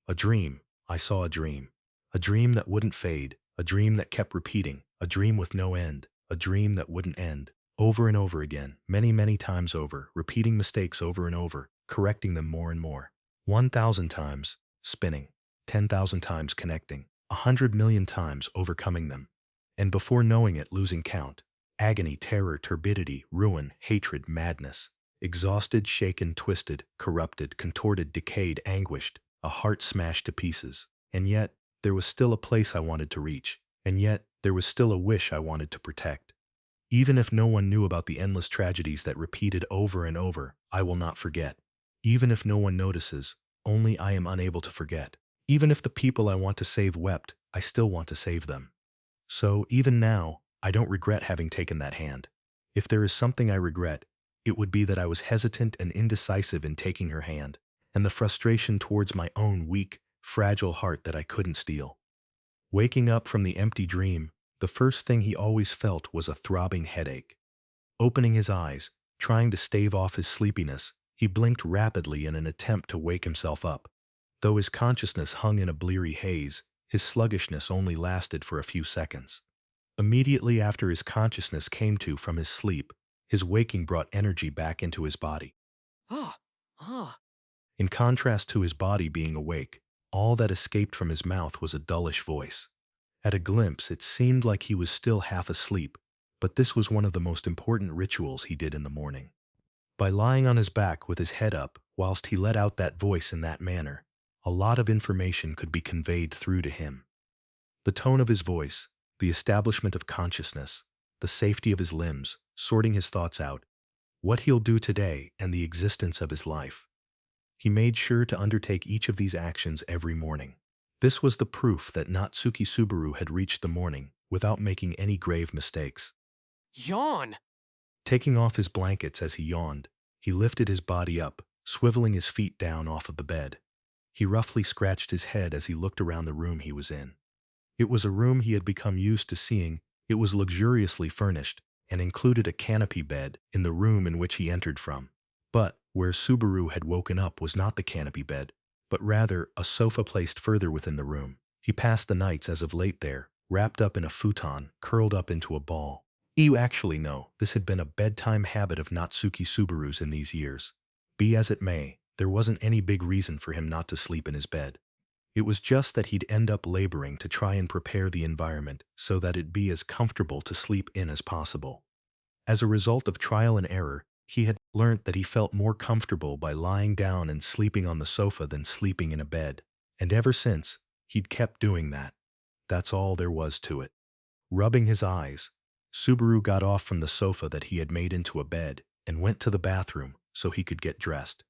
A dream. I saw a dream. A dream that wouldn't fade. A dream that kept repeating. A dream with no end. A dream that wouldn't end. Over and over again, many, many times over, repeating mistakes over and over, correcting them more and more. 1,000 times, spinning. 10,000 times connecting. 100 million times overcoming them. And before knowing it, losing count. Agony, terror, turbidity, ruin, hatred, madness. Exhausted, shaken, twisted, corrupted, contorted, decayed, anguished, a heart smashed to pieces. And yet, there was still a place I wanted to reach. And yet, there was still a wish I wanted to protect. Even if no one knew about the endless tragedies that repeated over and over, I will not forget. Even if no one notices, only I am unable to forget. Even if the people I want to save wept, I still want to save them. So, even now, I don't regret having taken that hand. If there is something I regret, it would be that I was hesitant and indecisive in taking her hand, and the frustration towards my own weak, fragile heart that I couldn't steal. Waking up from the empty dream, the first thing he always felt was a throbbing headache. Opening his eyes, trying to stave off his sleepiness, he blinked rapidly in an attempt to wake himself up. Though his consciousness hung in a bleary haze, his sluggishness only lasted for a few seconds. Immediately after his consciousness came to from his sleep, his waking brought energy back into his body. Ah, ah. In contrast to his body being awake, all that escaped from his mouth was a dullish voice. At a glimpse, it seemed like he was still half asleep, but this was one of the most important rituals he did in the morning. By lying on his back with his head up, whilst he let out that voice in that manner, a lot of information could be conveyed through to him. The tone of his voice, the establishment of consciousness, the safety of his limbs, sorting his thoughts out, what he'll do today, and the existence of his life. He made sure to undertake each of these actions every morning. This was the proof that Natsuki Subaru had reached the morning without making any grave mistakes. Yawn! Taking off his blankets as he yawned, he lifted his body up, swiveling his feet down off of the bed. He roughly scratched his head as he looked around the room he was in. It was a room he had become used to seeing. It was luxuriously furnished and included a canopy bed in the room in which he entered from. But where Subaru had woken up was not the canopy bed, but rather a sofa placed further within the room. He passed the nights as of late there, wrapped up in a futon, curled up into a ball. No, this had been a bedtime habit of Natsuki Subaru's in these years. Be as it may, there wasn't any big reason for him not to sleep in his bed. It was just that he'd end up laboring to try and prepare the environment so that it'd be as comfortable to sleep in as possible. As a result of trial and error, he had learnt that he felt more comfortable by lying down and sleeping on the sofa than sleeping in a bed, and ever since, he'd kept doing that. That's all there was to it. Rubbing his eyes, Subaru got off from the sofa that he had made into a bed and went to the bathroom so he could get dressed.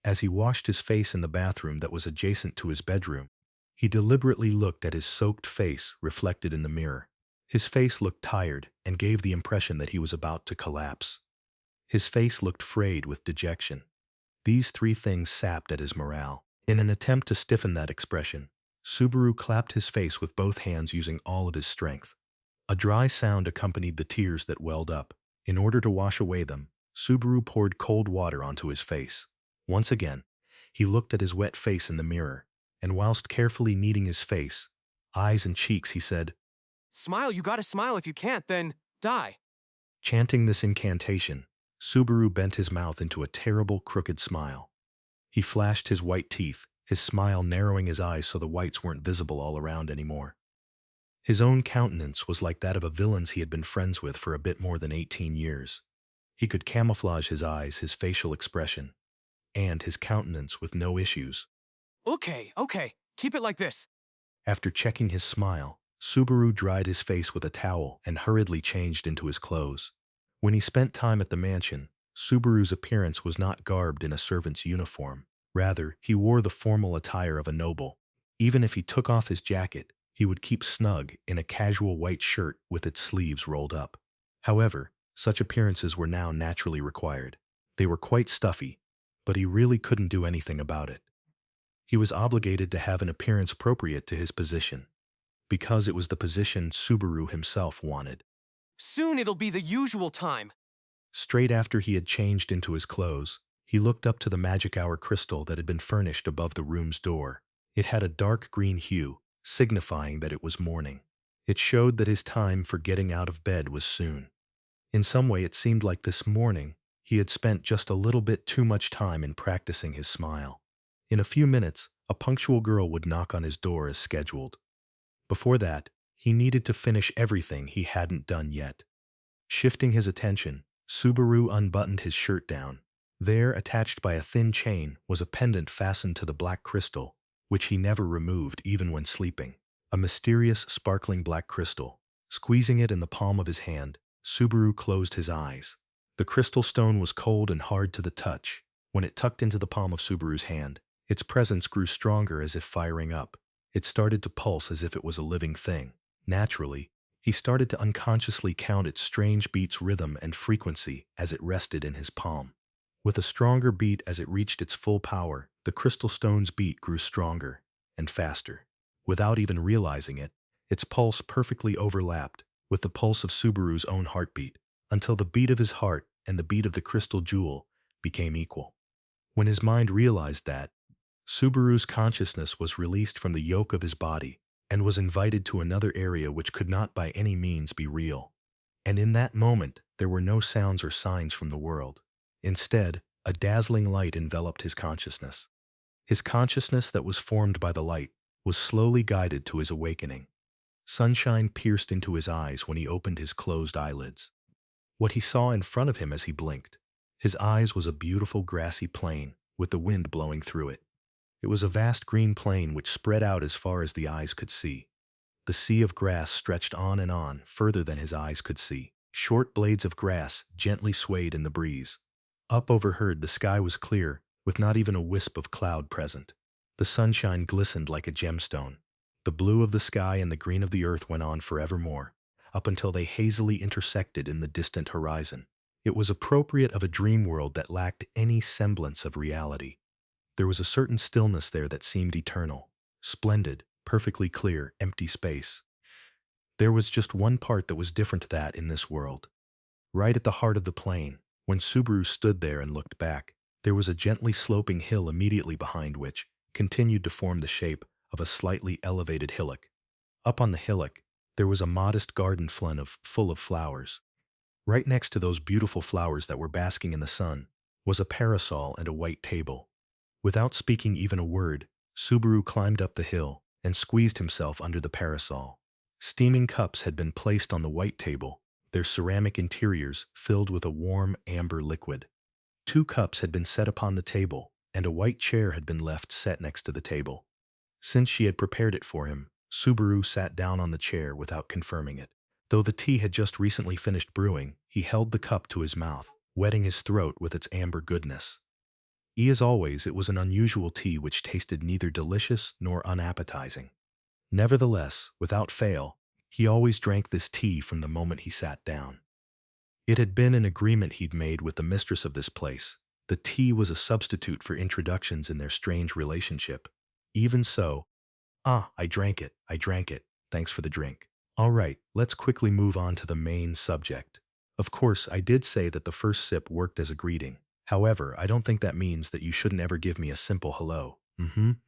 As he washed his face in the bathroom that was adjacent to his bedroom, he deliberately looked at his soaked face reflected in the mirror. His face looked tired and gave the impression that he was about to collapse. His face looked frayed with dejection. These three things sapped at his morale. In an attempt to stiffen that expression, Subaru clapped his face with both hands using all of his strength. A dry sound accompanied the tears that welled up. In order to wash away them, Subaru poured cold water onto his face. Once again, he looked at his wet face in the mirror, and whilst carefully kneading his face, eyes and cheeks, he said, Smile, you gotta smile. If you can't, then die. Chanting this incantation, Subaru bent his mouth into a terrible, crooked smile. He flashed his white teeth, his smile narrowing his eyes so the whites weren't visible all around anymore. His own countenance was like that of a villain's he had been friends with for a bit more than 18 years. He could camouflage his eyes, his facial expression, and his countenance with no issues. Okay, keep it like this. After checking his smile, Subaru dried his face with a towel and hurriedly changed into his clothes. When he spent time at the mansion, Subaru's appearance was not garbed in a servant's uniform. Rather, he wore the formal attire of a noble. Even if he took off his jacket, he would keep snug in a casual white shirt with its sleeves rolled up. However, such appearances were now naturally required. They were quite stuffy, but he really couldn't do anything about it. He was obligated to have an appearance appropriate to his position, because it was the position Subaru himself wanted. Soon it'll be the usual time. Straight after he had changed into his clothes, he looked up to the magic hour crystal that had been furnished above the room's door. It had a dark green hue, signifying that it was morning. It showed that his time for getting out of bed was soon. In some way, it seemed like this morning he had spent just a little bit too much time in practicing his smile. In a few minutes, a punctual girl would knock on his door as scheduled. Before that, he needed to finish everything he hadn't done yet. Shifting his attention, Subaru unbuttoned his shirt down. There, attached by a thin chain, was a pendant fastened to the black crystal, which he never removed even when sleeping. A mysterious, sparkling black crystal. Squeezing it in the palm of his hand, Subaru closed his eyes. The crystal stone was cold and hard to the touch. When it tucked into the palm of Subaru's hand, its presence grew stronger as if firing up. It started to pulse as if it was a living thing. Naturally, he started to unconsciously count its strange beat's rhythm and frequency as it rested in his palm. With a stronger beat as it reached its full power, the crystal stone's beat grew stronger and faster. Without even realizing it, its pulse perfectly overlapped with the pulse of Subaru's own heartbeat, until the beat of his heart and the beat of the crystal jewel became equal. When his mind realized that, Subaru's consciousness was released from the yoke of his body and was invited to another area which could not by any means be real. And in that moment, there were no sounds or signs from the world. Instead, a dazzling light enveloped his consciousness. His consciousness that was formed by the light was slowly guided to his awakening. Sunshine pierced into his eyes when he opened his closed eyelids. What he saw in front of him as he blinked, his eyes was a beautiful grassy plain with the wind blowing through it. It was a vast green plain which spread out as far as the eyes could see. The sea of grass stretched on, further than his eyes could see. Short blades of grass gently swayed in the breeze. Up overhead, the sky was clear, with not even a wisp of cloud present. The sunshine glistened like a gemstone. The blue of the sky and the green of the earth went on forevermore, up until they hazily intersected in the distant horizon. It was appropriate of a dream world that lacked any semblance of reality. There was a certain stillness there that seemed eternal, splendid, perfectly clear, empty space. There was just one part that was different to that in this world. Right at the heart of the plain, when Subaru stood there and looked back, there was a gently sloping hill immediately behind which continued to form the shape of a slightly elevated hillock. Up on the hillock, there was a modest garden full of flowers. Right next to those beautiful flowers that were basking in the sun was a parasol and a white table. Without speaking even a word, Subaru climbed up the hill and squeezed himself under the parasol. Steaming cups had been placed on the white table, their ceramic interiors filled with a warm amber liquid. 2 cups had been set upon the table, and a white chair had been left set next to the table. Since she had prepared it for him, Subaru sat down on the chair without confirming it. Though the tea had just recently finished brewing, he held the cup to his mouth, wetting his throat with its amber goodness. As always, it was an unusual tea which tasted neither delicious nor unappetizing. Nevertheless, without fail, he always drank this tea from the moment he sat down. It had been an agreement he'd made with the mistress of this place. The tea was a substitute for introductions in their strange relationship. Even so, I drank it, thanks for the drink. All right, let's quickly move on to the main subject. Of course, I did say that the first sip worked as a greeting. However, I don't think that means that you shouldn't ever give me a simple hello.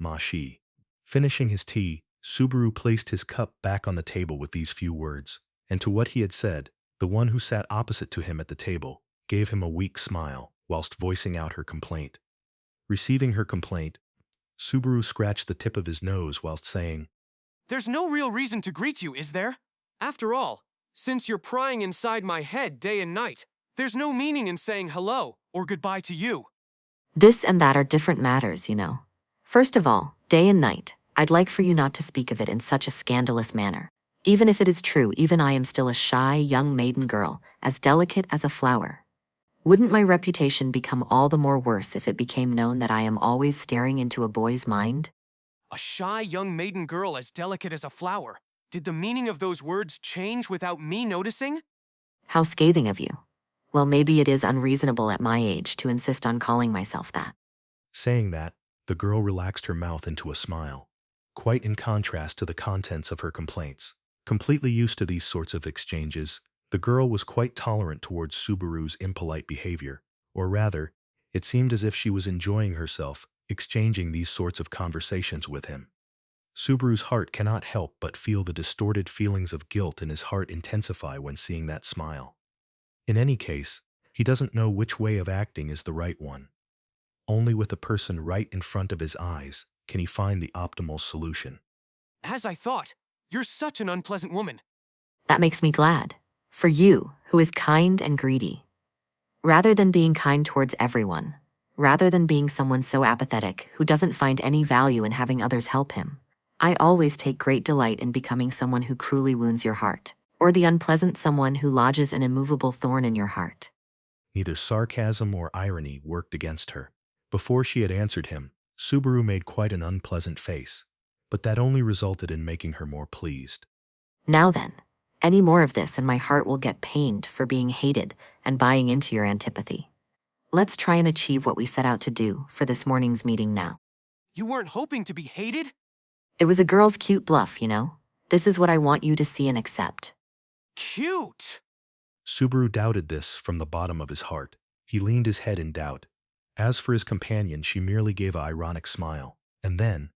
Mashi. Finishing his tea, Subaru placed his cup back on the table with these few words, and to what he had said, the one who sat opposite to him at the table gave him a weak smile whilst voicing out her complaint. Receiving her complaint, Subaru scratched the tip of his nose whilst saying, There's no real reason to greet you, is there? After all, since you're prying inside my head day and night, there's no meaning in saying hello or goodbye to you. This and that are different matters, you know. First of all, day and night, I'd like for you not to speak of it in such a scandalous manner. Even if it is true, even I am still a shy young maiden girl, as delicate as a flower. Wouldn't my reputation become all the more worse if it became known that I am always staring into a boy's mind? A shy young maiden girl as delicate as a flower. Did the meaning of those words change without me noticing? How scathing of you. Well, maybe it is unreasonable at my age to insist on calling myself that. Saying that, the girl relaxed her mouth into a smile, quite in contrast to the contents of her complaints. Completely used to these sorts of exchanges, the girl was quite tolerant towards Subaru's impolite behavior, or rather, it seemed as if she was enjoying herself exchanging these sorts of conversations with him. Subaru's heart cannot help but feel the distorted feelings of guilt in his heart intensify when seeing that smile. In any case, he doesn't know which way of acting is the right one. Only with the person right in front of his eyes can he find the optimal solution. As I thought, you're such an unpleasant woman. That makes me glad. For you, who is kind and greedy. Rather than being kind towards everyone, rather than being someone so apathetic who doesn't find any value in having others help him, I always take great delight in becoming someone who cruelly wounds your heart, or the unpleasant someone who lodges an immovable thorn in your heart. Neither sarcasm or irony worked against her. Before she had answered him, Subaru made quite an unpleasant face, but that only resulted in making her more pleased. Now then, any more of this and my heart will get pained for being hated and buying into your antipathy. Let's try and achieve what we set out to do for this morning's meeting now. You weren't hoping to be hated? It was a girl's cute bluff, you know? This is what I want you to see and accept. Cute! Subaru doubted this from the bottom of his heart. He leaned his head in doubt. As for his companion, she merely gave an ironic smile. And then,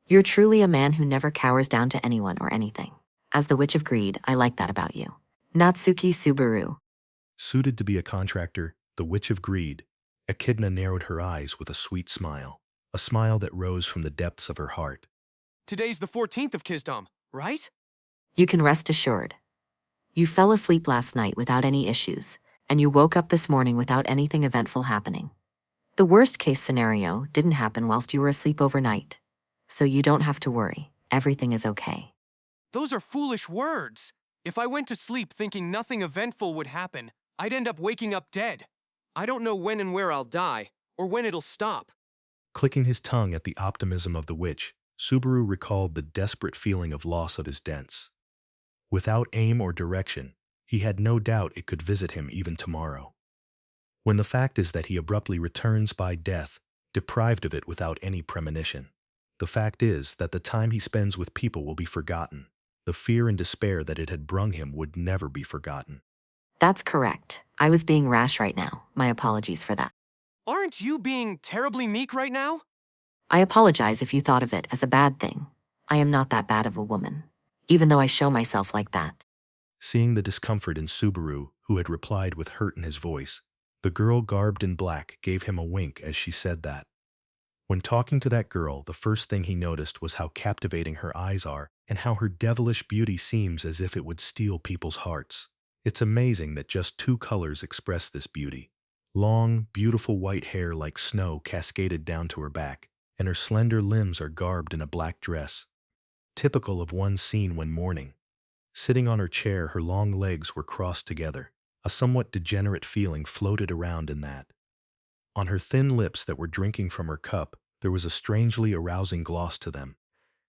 You're truly a man who never cowers down to anyone or anything. As the Witch of Greed, I like that about you. Natsuki Subaru. suited to be a contractor, the Witch of Greed, Echidna narrowed her eyes with a sweet smile, a smile that rose from the depths of her heart. Today's the 14th of Kisdom, right? You can rest assured. You fell asleep last night without any issues, and you woke up this morning without anything eventful happening. The worst case scenario didn't happen whilst you were asleep overnight, so you don't have to worry. Everything is okay. Those are foolish words. If I went to sleep thinking nothing eventful would happen, I'd end up waking up dead. I don't know when and where I'll die, or when it'll stop. Clicking his tongue at the optimism of the witch, Subaru recalled the desperate feeling of loss of his dents. Without aim or direction, he had no doubt it could visit him even tomorrow. When the fact is that he abruptly returns by death, deprived of it without any premonition. The fact is that the time he spends with people will be forgotten. The fear and despair that it had brung him would never be forgotten. That's correct. I was being rash right now. My apologies for that. Aren't you being terribly meek right now? I apologize if you thought of it as a bad thing. I am not that bad of a woman, even though I show myself like that. Seeing the discomfort in Subaru, who had replied with hurt in his voice, the girl garbed in black gave him a wink as she said that. When talking to that girl, the first thing he noticed was how captivating her eyes are and how her devilish beauty seems as if it would steal people's hearts. It's amazing that just two colors express this beauty. Long, beautiful white hair like snow cascaded down to her back, and her slender limbs are garbed in a black dress, typical of one seen when mourning. Sitting on her chair, her long legs were crossed together. A somewhat degenerate feeling floated around in that. On her thin lips that were drinking from her cup, there was a strangely arousing gloss to them.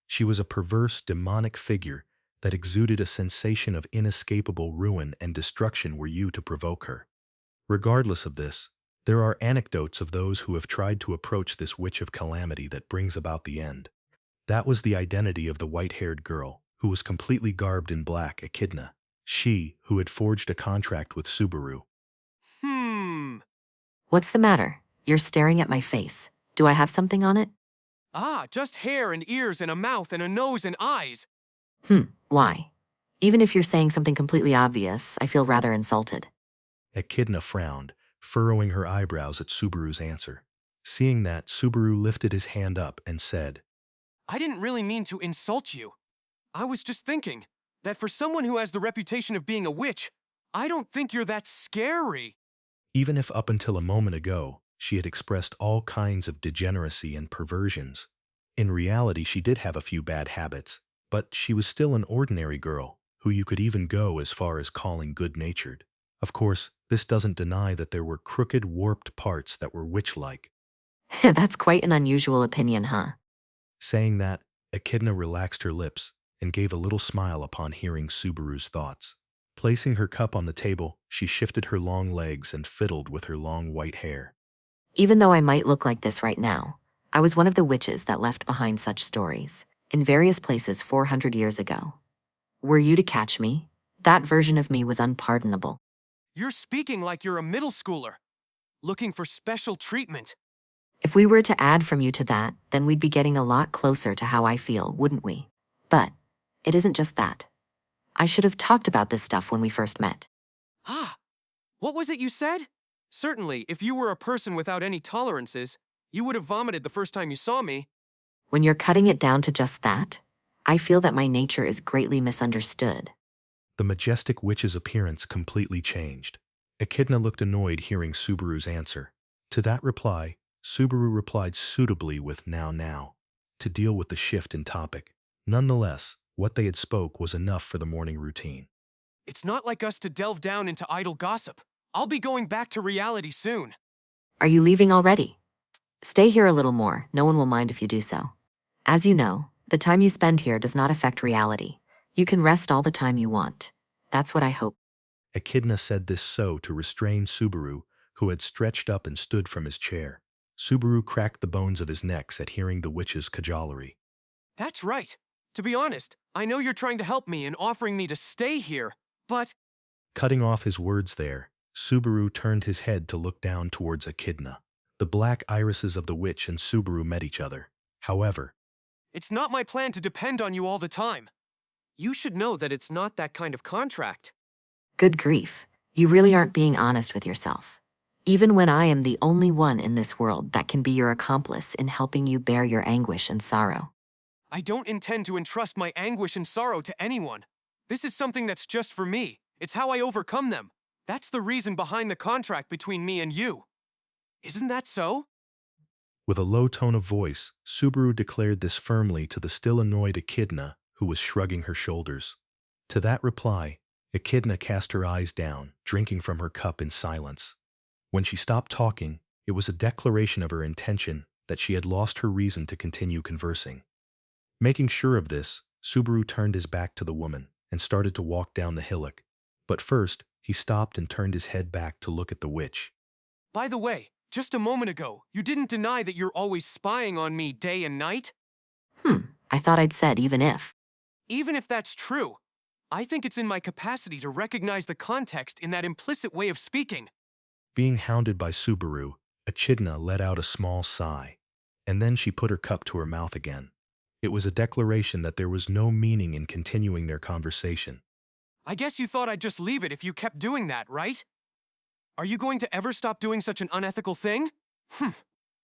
She was a perverse, demonic figure that exuded a sensation of inescapable ruin and destruction were you to provoke her. Regardless of this, there are anecdotes of those who have tried to approach this witch of calamity that brings about the end. That was the identity of the white-haired girl, who was completely garbed in black, Echidna, she who had forged a contract with Subaru. What's the matter? You're staring at my face. Do I have something on it? Ah, just hair and ears and a mouth and a nose and eyes. Why? Even if you're saying something completely obvious, I feel rather insulted. Echidna frowned, furrowing her eyebrows at Subaru's answer. Seeing that, Subaru lifted his hand up and said, I didn't really mean to insult you. I was just thinking that for someone who has the reputation of being a witch, I don't think you're that scary. even if up until a moment ago, she had expressed all kinds of degeneracy and perversions. In reality, she did have a few bad habits, but she was still an ordinary girl, who you could even go as far as calling good-natured. Of course, this doesn't deny that there were crooked, warped parts that were witch-like. That's quite an unusual opinion, huh? Saying that, Echidna relaxed her lips and gave a little smile upon hearing Subaru's thoughts. Placing her cup on the table, she shifted her long legs and fiddled with her long white hair. Even though I might look like this right now, I was one of the witches that left behind such stories in various places 400 years ago. Were you to catch me, that version of me was unpardonable. You're speaking like you're a middle schooler, looking for special treatment. If we were to add from you to that, then we'd be getting a lot closer to how I feel, wouldn't we? But it isn't just that. I should have talked about this stuff when we first met. Ah, what was it you said? Certainly, if you were a person without any tolerances, you would have vomited the first time you saw me. When you're cutting it down to just that, I feel that my nature is greatly misunderstood. The majestic witch's appearance completely changed. Echidna looked annoyed hearing Subaru's answer. To that reply, Subaru replied suitably with now, to deal with the shift in topic. Nonetheless, what they had spoke was enough for the morning routine. It's not like us to delve down into idle gossip. I'll be going back to reality soon. Are you leaving already? Stay here a little more, no one will mind if you do so. As you know, the time you spend here does not affect reality. You can rest all the time you want. That's what I hope. Echidna said this so to restrain Subaru, who had stretched up and stood from his chair. Subaru cracked the bones of his neck at hearing the witch's cajolery. That's right. To be honest, I know you're trying to help me and offering me to stay here, but Cutting off his words there, Subaru turned his head to look down towards Echidna. The black irises of the witch and Subaru met each other. However, it's not my plan to depend on you all the time. You should know that it's not that kind of contract. Good grief, you really aren't being honest with yourself. Even when I am the only one in this world that can be your accomplice in helping you bear your anguish and sorrow. I don't intend to entrust my anguish and sorrow to anyone. This is something that's just for me. It's how I overcome them. That's the reason behind the contract between me and you. Isn't that so? with a low tone of voice, Subaru declared this firmly to the still annoyed Echidna, who was shrugging her shoulders. To that reply, Echidna cast her eyes down, drinking from her cup in silence. When she stopped talking, it was a declaration of her intention that she had lost her reason to continue conversing. Making sure of this, Subaru turned his back to the woman and started to walk down the hillock. But first, he stopped and turned his head back to look at the witch. By the way, just a moment ago, you didn't deny that you're always spying on me day and night? I thought I'd said even if. Even if that's true, I think it's in my capacity to recognize the context in that implicit way of speaking. Being hounded by Subaru, Echidna let out a small sigh, and then she put her cup to her mouth again. It was a declaration that there was no meaning in continuing their conversation. I guess you thought I'd just leave it if you kept doing that, right? Are you going to ever stop doing such an unethical thing?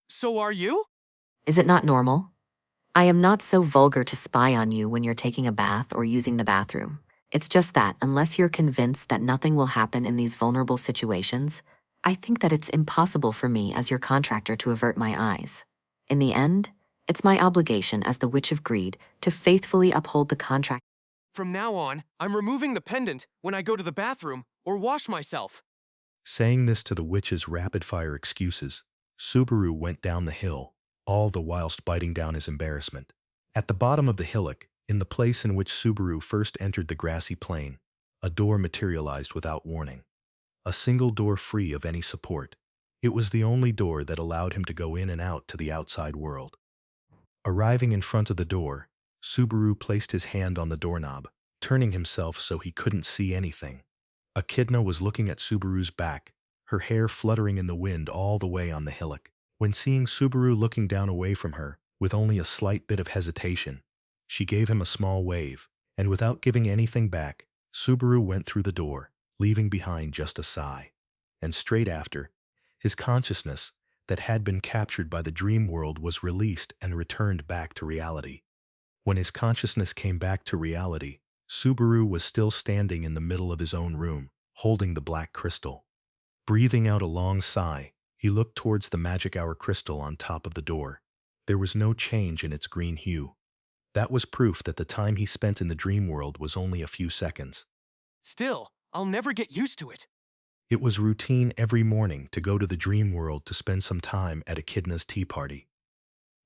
So are you? Is it not normal? I am not so vulgar to spy on you when you're taking a bath or using the bathroom. It's just that, unless you're convinced that nothing will happen in these vulnerable situations, I think that it's impossible for me as your contractor to avert my eyes. In the end, it's my obligation as the Witch of Greed to faithfully uphold the contract. From now on, I'm removing the pendant when I go to the bathroom or wash myself. Saying this to the witch's rapid-fire excuses, Subaru went down the hill, all the whilst biting down his embarrassment. At the bottom of the hillock, in the place in which Subaru first entered the grassy plain, a door materialized without warning. A single door free of any support. It was the only door that allowed him to go in and out to the outside world. Arriving in front of the door, Subaru placed his hand on the doorknob, turning himself so he couldn't see anything. Echidna was looking at Subaru's back, her hair fluttering in the wind all the way on the hillock. When seeing Subaru looking down away from her, with only a slight bit of hesitation, she gave him a small wave, and without giving anything back, Subaru went through the door, leaving behind just a sigh. And straight after, his consciousness, that had been captured by the dream world, was released and returned back to reality. When his consciousness came back to reality, Subaru was still standing in the middle of his own room, holding the black crystal. Breathing out a long sigh, he looked towards the magic hour crystal on top of the door. There was no change in its green hue. That was proof that the time he spent in the dream world was only a few seconds. Still, I'll never get used to it. It was routine every morning to go to the dream world to spend some time at Echidna's tea party.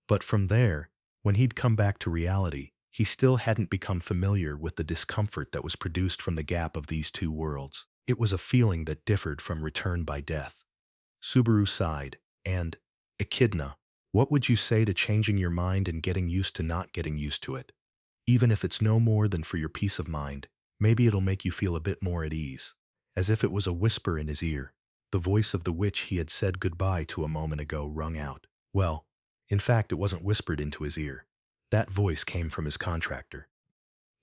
But from there, when he'd come back to reality, he still hadn't become familiar with the discomfort that was produced from the gap of these two worlds. It was a feeling that differed from return by death. Subaru sighed, and, Echidna, what would you say to changing your mind and getting used to not getting used to it? Even if it's no more than for your peace of mind, maybe it'll make you feel a bit more at ease. As if it was a whisper in his ear, the voice of the witch he had said goodbye to a moment ago rung out. Well, in fact, it wasn't whispered into his ear. That voice came from his contractor.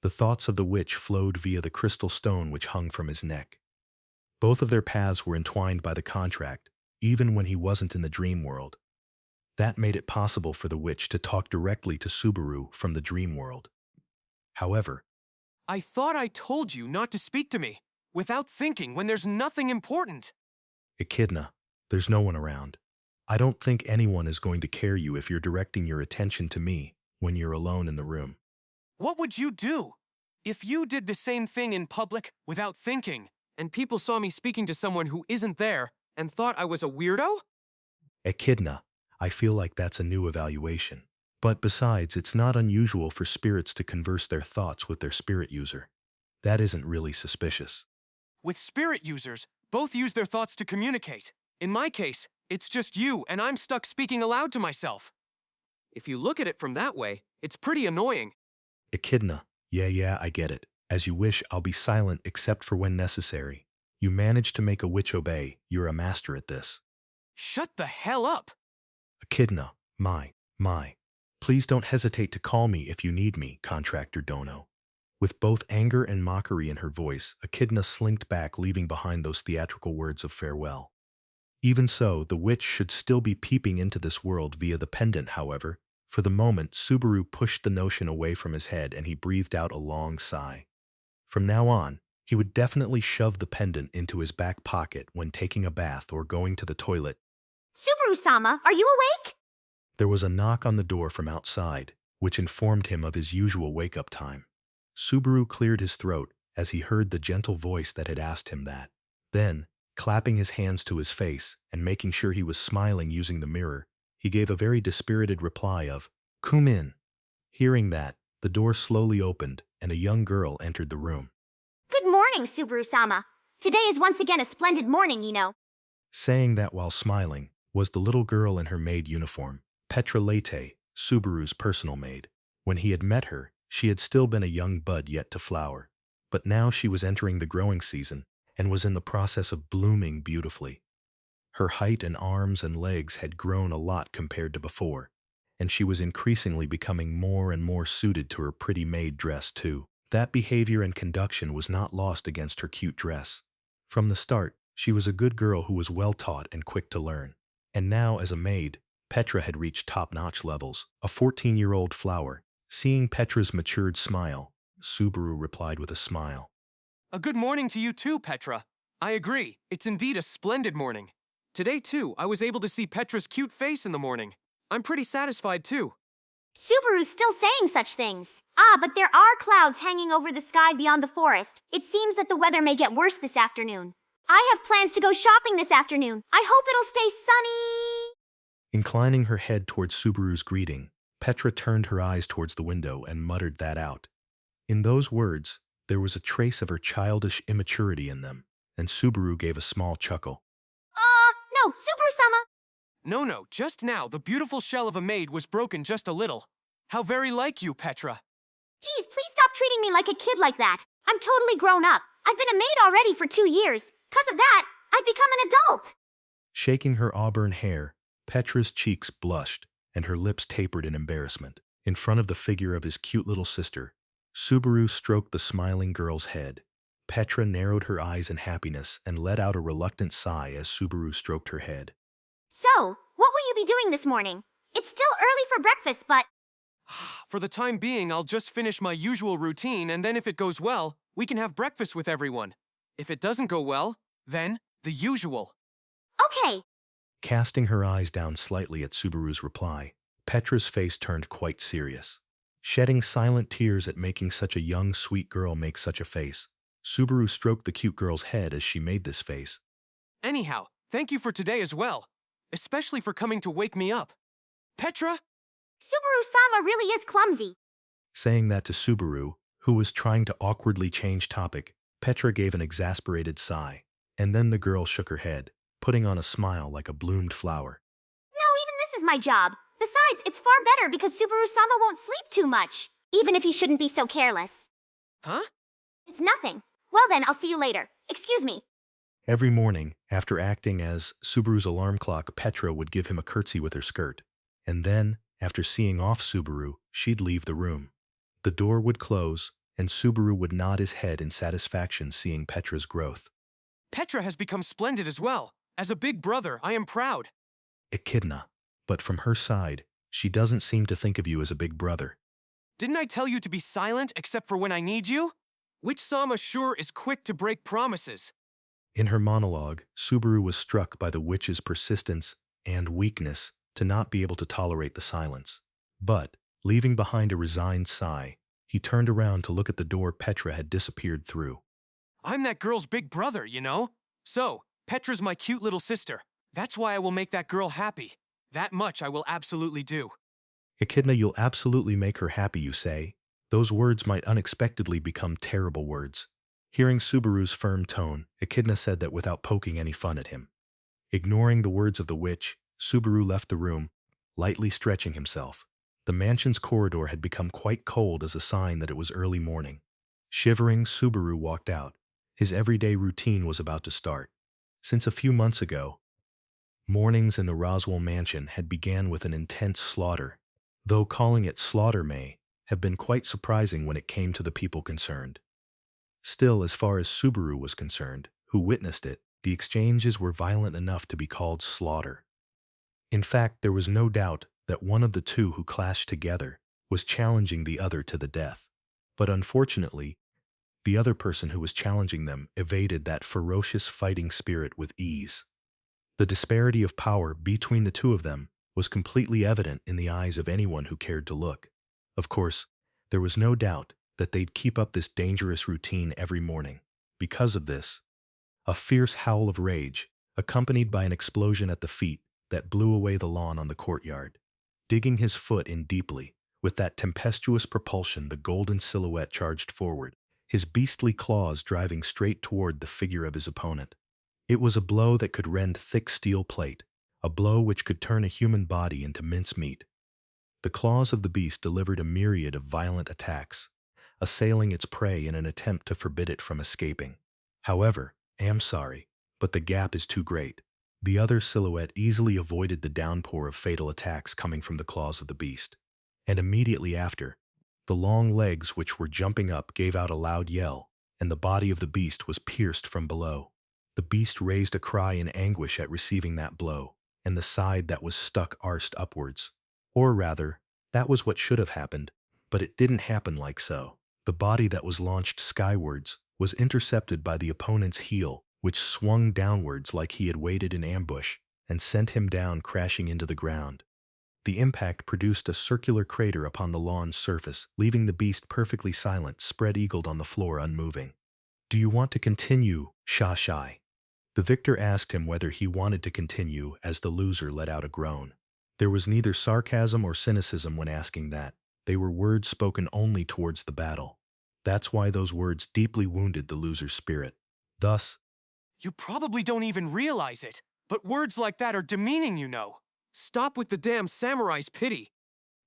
The thoughts of the witch flowed via the crystal stone which hung from his neck. Both of their paths were entwined by the contract, even when he wasn't in the dream world. That made it possible for the witch to talk directly to Subaru from the dream world. However, I thought I told you not to speak to me, without thinking when there's nothing important. Echidna, there's no one around. I don't think anyone is going to care you if you're directing your attention to me when you're alone in the room. What would you do? If you did the same thing in public without thinking, and people saw me speaking to someone who isn't there and thought I was a weirdo? Echidna, I feel like that's a new evaluation. But besides, it's not unusual for spirits to converse their thoughts with their spirit user. That isn't really suspicious. With spirit users, both use their thoughts to communicate. In my case, it's just you, and I'm stuck speaking aloud to myself. If you look at it from that way, it's pretty annoying. Echidna, yeah, I get it. As you wish, I'll be silent except for when necessary. You managed to make a witch obey. You're a master at this. Shut the hell up! Echidna, my. Please don't hesitate to call me if you need me, Contractor Dono. With both anger and mockery in her voice, Echidna slinked back, leaving behind those theatrical words of farewell. Even so, the witch should still be peeping into this world via the pendant, however. For the moment, Subaru pushed the notion away from his head and he breathed out a long sigh. From now on, he would definitely shove the pendant into his back pocket when taking a bath or going to the toilet. Subaru-sama, are you awake? There was a knock on the door from outside, which informed him of his usual wake-up time. Subaru cleared his throat as he heard the gentle voice that had asked him that. Then, clapping his hands to his face and making sure he was smiling using the mirror, he gave a very dispirited reply of, "Come in." Hearing that, the door slowly opened and a young girl entered the room. Good morning, Subaru-sama. Today is once again a splendid morning, you know. Saying that while smiling was the little girl in her maid uniform, Petra Lete, Subaru's personal maid. When he had met her, she had still been a young bud yet to flower, but now she was entering the growing season and was in the process of blooming beautifully. Her height and arms and legs had grown a lot compared to before, and she was increasingly becoming more and more suited to her pretty maid dress too. That behavior and conduction was not lost against her cute dress. From the start, she was a good girl who was well taught and quick to learn. And now, as a maid, Petra had reached top-notch levels. A 14-year-old flower. Seeing Petra's matured smile, Subaru replied with a smile. A good morning to you too, Petra. I agree, it's indeed a splendid morning. Today too, I was able to see Petra's cute face in the morning. I'm pretty satisfied too. Subaru's still saying such things. Ah, but there are clouds hanging over the sky beyond the forest. It seems that the weather may get worse this afternoon. I have plans to go shopping this afternoon. I hope it'll stay sunny. Inclining her head towards Subaru's greeting, Petra turned her eyes towards the window and muttered that out. In those words, there was a trace of her childish immaturity in them, and Subaru gave a small chuckle. No, Subaru-sama. No, just now, the beautiful shell of a maid was broken just a little. How very like you, Petra. Geez, please stop treating me like a kid like that. I'm totally grown up. I've been a maid already for 2 years. 'Cause of that, I've become an adult. Shaking her auburn hair, Petra's cheeks blushed and her lips tapered in embarrassment. In front of the figure of his cute little sister, Subaru stroked the smiling girl's head. Petra narrowed her eyes in happiness and let out a reluctant sigh as Subaru stroked her head. So, what will you be doing this morning? It's still early for breakfast, but... For the time being, I'll just finish my usual routine, and then if it goes well, we can have breakfast with everyone. If it doesn't go well, then the usual. Okay. Casting her eyes down slightly at Subaru's reply, Petra's face turned quite serious. Shedding silent tears at making such a young, sweet girl make such a face, Subaru stroked the cute girl's head as she made this face. Anyhow, thank you for today as well, especially for coming to wake me up. Petra? Subaru-sama really is clumsy. Saying that to Subaru, who was trying to awkwardly change topic, Petra gave an exasperated sigh, and then the girl shook her head, putting on a smile like a bloomed flower. No, even this is my job. Besides, it's far better because Subaru-sama won't sleep too much, even if he shouldn't be so careless. Huh? It's nothing. Well then, I'll see you later. Excuse me. Every morning, after acting as Subaru's alarm clock, Petra would give him a curtsy with her skirt. and then, after seeing off Subaru, she'd leave the room. The door would close, and Subaru would nod his head in satisfaction seeing Petra's growth. Petra has become splendid as well. As a big brother, I am proud. Echidna. But from her side, she doesn't seem to think of you as a big brother. Didn't I tell you to be silent except for when I need you? Witch Sama sure is quick to break promises. In her monologue, Subaru was struck by the witch's persistence and weakness to not be able to tolerate the silence. But, leaving behind a resigned sigh, he turned around to look at the door Petra had disappeared through. I'm that girl's big brother, you know? So, Petra's my cute little sister. That's why I will make that girl happy. That much I will absolutely do. Echidna, you'll absolutely make her happy, you say? Those words might unexpectedly become terrible words. Hearing Subaru's firm tone, Echidna said that without poking any fun at him. Ignoring the words of the witch, Subaru left the room, lightly stretching himself. The mansion's corridor had become quite cold as a sign that it was early morning. Shivering, Subaru walked out. His everyday routine was about to start. Since a few months ago, mornings in the Roswell mansion had began with an intense slaughter, though calling it slaughter may have been quite surprising when it came to the people concerned. Still, as far as Subaru was concerned, who witnessed it, the exchanges were violent enough to be called slaughter. In fact, there was no doubt that one of the two who clashed together was challenging the other to the death. But unfortunately, the other person who was challenging them evaded that ferocious fighting spirit with ease. The disparity of power between the two of them was completely evident in the eyes of anyone who cared to look. Of course, there was no doubt that they'd keep up this dangerous routine every morning. Because of this, a fierce howl of rage, accompanied by an explosion at the feet that blew away the lawn on the courtyard. Digging his foot in deeply, with that tempestuous propulsion, the golden silhouette charged forward, his beastly claws driving straight toward the figure of his opponent. It was a blow that could rend thick steel plate, a blow which could turn a human body into mincemeat. The claws of the beast delivered a myriad of violent attacks, assailing its prey in an attempt to forbid it from escaping. However, am sorry, but the gap is too great. The other silhouette easily avoided the downpour of fatal attacks coming from the claws of the beast. And immediately after, the long legs which were jumping up gave out a loud yell, and the body of the beast was pierced from below. The beast raised a cry in anguish at receiving that blow, and the side that was stuck arsed upwards. Or rather, that was what should have happened, but it didn't happen like so. The body that was launched skywards was intercepted by the opponent's heel, which swung downwards like he had waited in ambush and sent him down crashing into the ground. The impact produced a circular crater upon the lawn's surface, leaving the beast perfectly silent, spread-eagled on the floor unmoving. "Do you want to continue, Shai?" The victor asked him whether he wanted to continue as the loser let out a groan. There was neither sarcasm or cynicism when asking that. They were words spoken only towards the battle. That's why those words deeply wounded the loser's spirit. Thus, You probably don't even realize it, but words like that are demeaning, you know. Stop with the damn samurai's pity.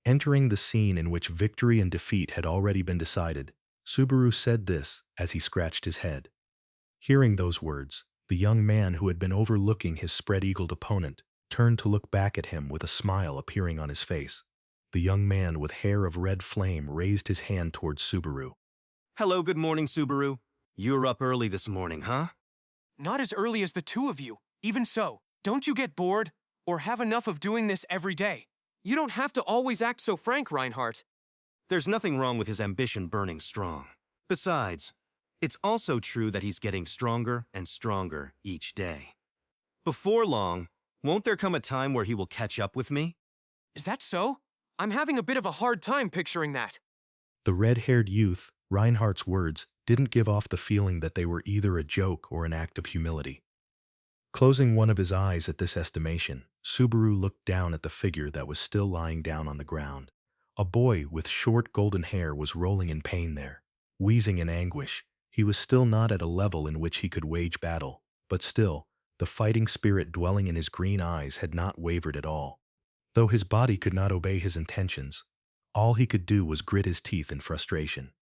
entering the scene in which victory and defeat had already been decided, Subaru said this as he scratched his head. Hearing those words, the young man who had been overlooking his spread-eagled opponent turned to look back at him with a smile appearing on his face. The young man with hair of red flame raised his hand towards Subaru. Hello, good morning, Subaru. You're up early this morning, huh? Not as early as the two of you. Even so, don't you get bored? Or have enough of doing this every day? You don't have to always act so frank, Reinhardt. There's nothing wrong with his ambition burning strong. Besides, it's also true that he's getting stronger and stronger each day. Before long, won't there come a time where he will catch up with me? Is that so? I'm having a bit of a hard time picturing that. The red-haired youth, Reinhardt's words, didn't give off the feeling that they were either a joke or an act of humility. Closing one of his eyes at this estimation, Subaru looked down at the figure that was still lying down on the ground. A boy with short golden hair was rolling in pain there. Wheezing in anguish, he was still not at a level in which he could wage battle, but still, the fighting spirit dwelling in his green eyes had not wavered at all. Though his body could not obey his intentions, all he could do was grit his teeth in frustration.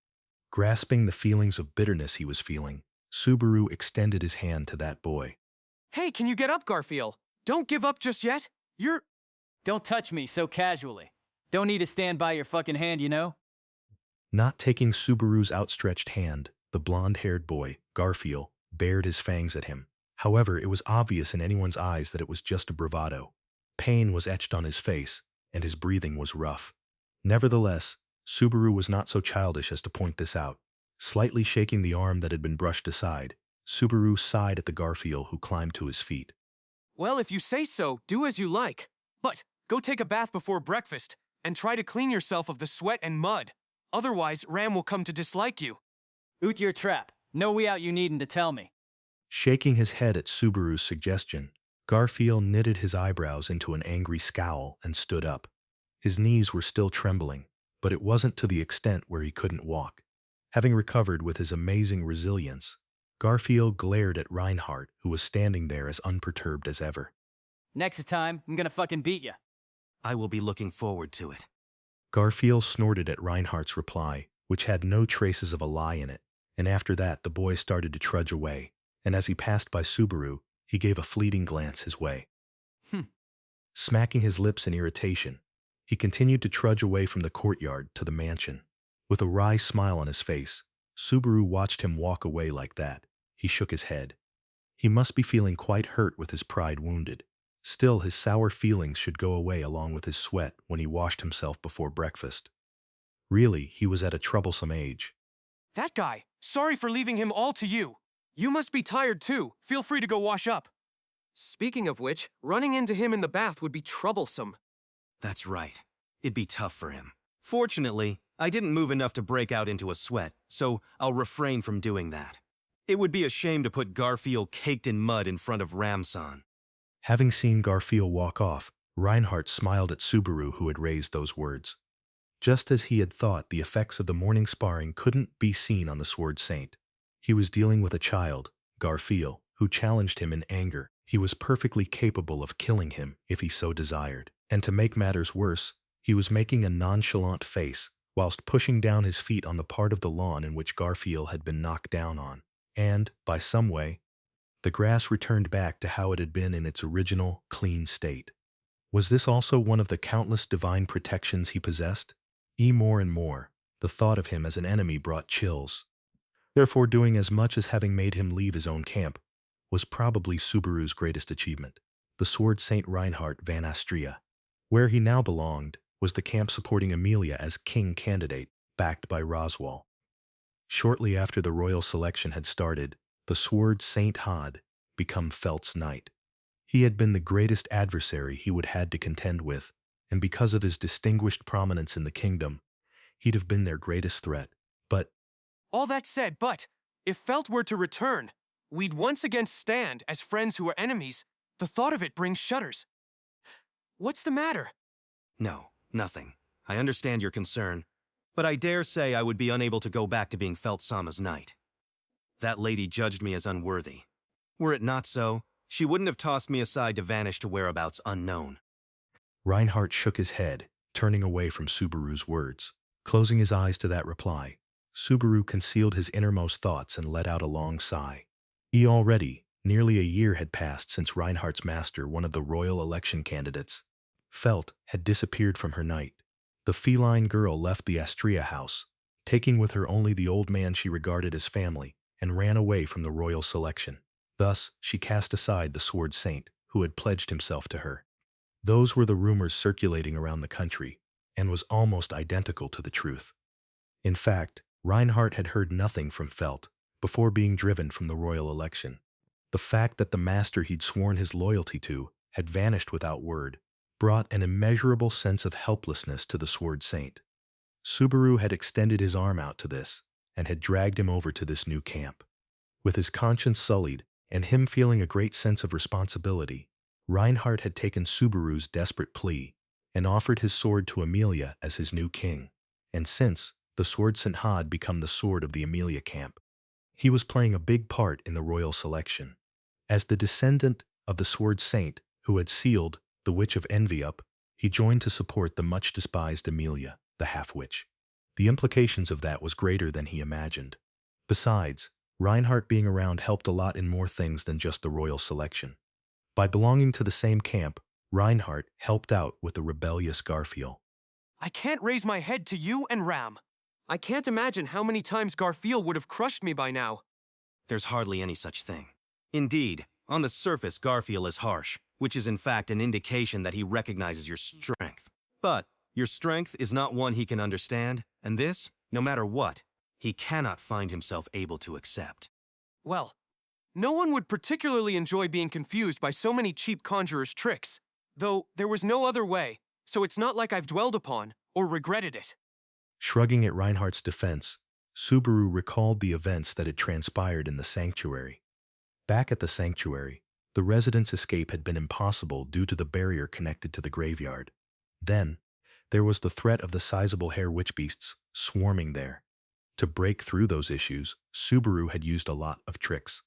Grasping the feelings of bitterness he was feeling, Subaru extended his hand to that boy. Hey, can you get up, Garfield? Don't give up just yet. You're... Don't touch me so casually. Don't need to stand by your fucking hand, you know? Not taking Subaru's outstretched hand, the blonde-haired boy, Garfield, bared his fangs at him. However, it was obvious in anyone's eyes that it was just a bravado. Pain was etched on his face, and his breathing was rough. Nevertheless, Subaru was not so childish as to point this out. Slightly shaking the arm that had been brushed aside, Subaru sighed at the Garfield who climbed to his feet. Well, if you say so, do as you like. But go take a bath before breakfast and try to clean yourself of the sweat and mud. Otherwise, Ram will come to dislike you. Oot your trap. No way out you needin' to tell me. Shaking his head at Subaru's suggestion, Garfield knitted his eyebrows into an angry scowl and stood up. His knees were still trembling, but it wasn't to the extent where he couldn't walk. Having recovered with his amazing resilience, Garfield glared at Reinhardt, who was standing there as unperturbed as ever. Next time, I'm gonna fucking beat ya. I will be looking forward to it. Garfield snorted at Reinhardt's reply, which had no traces of a lie in it, and after that the boy started to trudge away, and as he passed by Subaru, he gave a fleeting glance his way. Smacking his lips in irritation, he continued to trudge away from the courtyard to the mansion. With a wry smile on his face, Subaru watched him walk away like that. He shook his head. He must be feeling quite hurt with his pride wounded. Still, his sour feelings should go away along with his sweat when he washed himself before breakfast. Really, he was at a troublesome age. That guy, sorry for leaving him all to you. You must be tired too. Feel free to go wash up. Speaking of which, running into him in the bath would be troublesome. That's right. It'd be tough for him. Fortunately, I didn't move enough to break out into a sweat, so I'll refrain from doing that. It would be a shame to put Garfield caked in mud in front of Ramsan. Having seen Garfield walk off, Reinhardt smiled at Subaru who had raised those words. Just as he had thought, the effects of the morning sparring couldn't be seen on the Sword Saint. He was dealing with a child, Garfield, who challenged him in anger. He was perfectly capable of killing him if he so desired. And to make matters worse, he was making a nonchalant face whilst pushing down his feet on the part of the lawn in which Garfield had been knocked down on. And, by some way, the grass returned back to how it had been in its original, clean state. Was this also one of the countless divine protections he possessed? More and more, the thought of him as an enemy brought chills. Therefore, doing as much as having made him leave his own camp was probably Subaru's greatest achievement. The Sword Saint Reinhardt van Astria. Where he now belonged was the camp supporting Amelia as king candidate, backed by Roswell. Shortly after the royal selection had started, the Sword Saint had become Felt's knight. He had been the greatest adversary he would had to contend with, and because of his distinguished prominence in the kingdom, he'd have been their greatest threat. But All that said, but if Felt were to return, we'd once again stand as friends who are enemies. The thought of it brings shudders. What's the matter? No, nothing. I understand your concern, but I dare say I would be unable to go back to being Felt-sama's knight. That lady judged me as unworthy. Were it not so, she wouldn't have tossed me aside to vanish to whereabouts unknown. Reinhardt shook his head, turning away from Subaru's words. Closing his eyes to that reply, Subaru concealed his innermost thoughts and let out a long sigh. Already, nearly a year had passed since Reinhardt's master, one of the royal election candidates, Felt, had disappeared from her knight. The feline girl left the Astria house, taking with her only the old man she regarded as family, and ran away from the royal selection. Thus, she cast aside the Sword Saint, who had pledged himself to her. Those were the rumors circulating around the country, and was almost identical to the truth. In fact, Reinhardt had heard nothing from Felt before being driven from the royal election. The fact that the master he'd sworn his loyalty to had vanished without word brought an immeasurable sense of helplessness to the Sword Saint. Subaru had extended his arm out to this, and had dragged him over to this new camp. With his conscience sullied, and him feeling a great sense of responsibility, Reinhardt had taken Subaru's desperate plea and offered his sword to Amelia as his new king. And since, the Sword Saint had become the sword of the Amelia camp, he was playing a big part in the royal selection. As the descendant of the Sword Saint who had sealed the Witch of Envy up, he joined to support the much-despised Amelia, the half-witch. The implications of that was greater than he imagined. Besides, Reinhardt being around helped a lot in more things than just the royal selection. By belonging to the same camp, Reinhardt helped out with the rebellious Garfield. I can't raise my head to you and Ram. I can't imagine how many times Garfield would have crushed me by now. There's hardly any such thing. Indeed, on the surface, Garfield is harsh, which is in fact an indication that he recognizes your strength. But your strength is not one he can understand, and this, no matter what, he cannot find himself able to accept. Well, no one would particularly enjoy being confused by so many cheap conjurers' tricks, though there was no other way, so it's not like I've dwelled upon or regretted it. Shrugging at Reinhardt's defense, Subaru recalled the events that had transpired in the sanctuary. Back at the sanctuary, the residents' escape had been impossible due to the barrier connected to the graveyard. Then, there was the threat of the sizable hare witch beasts swarming there. To break through those issues, Subaru had used a lot of tricks.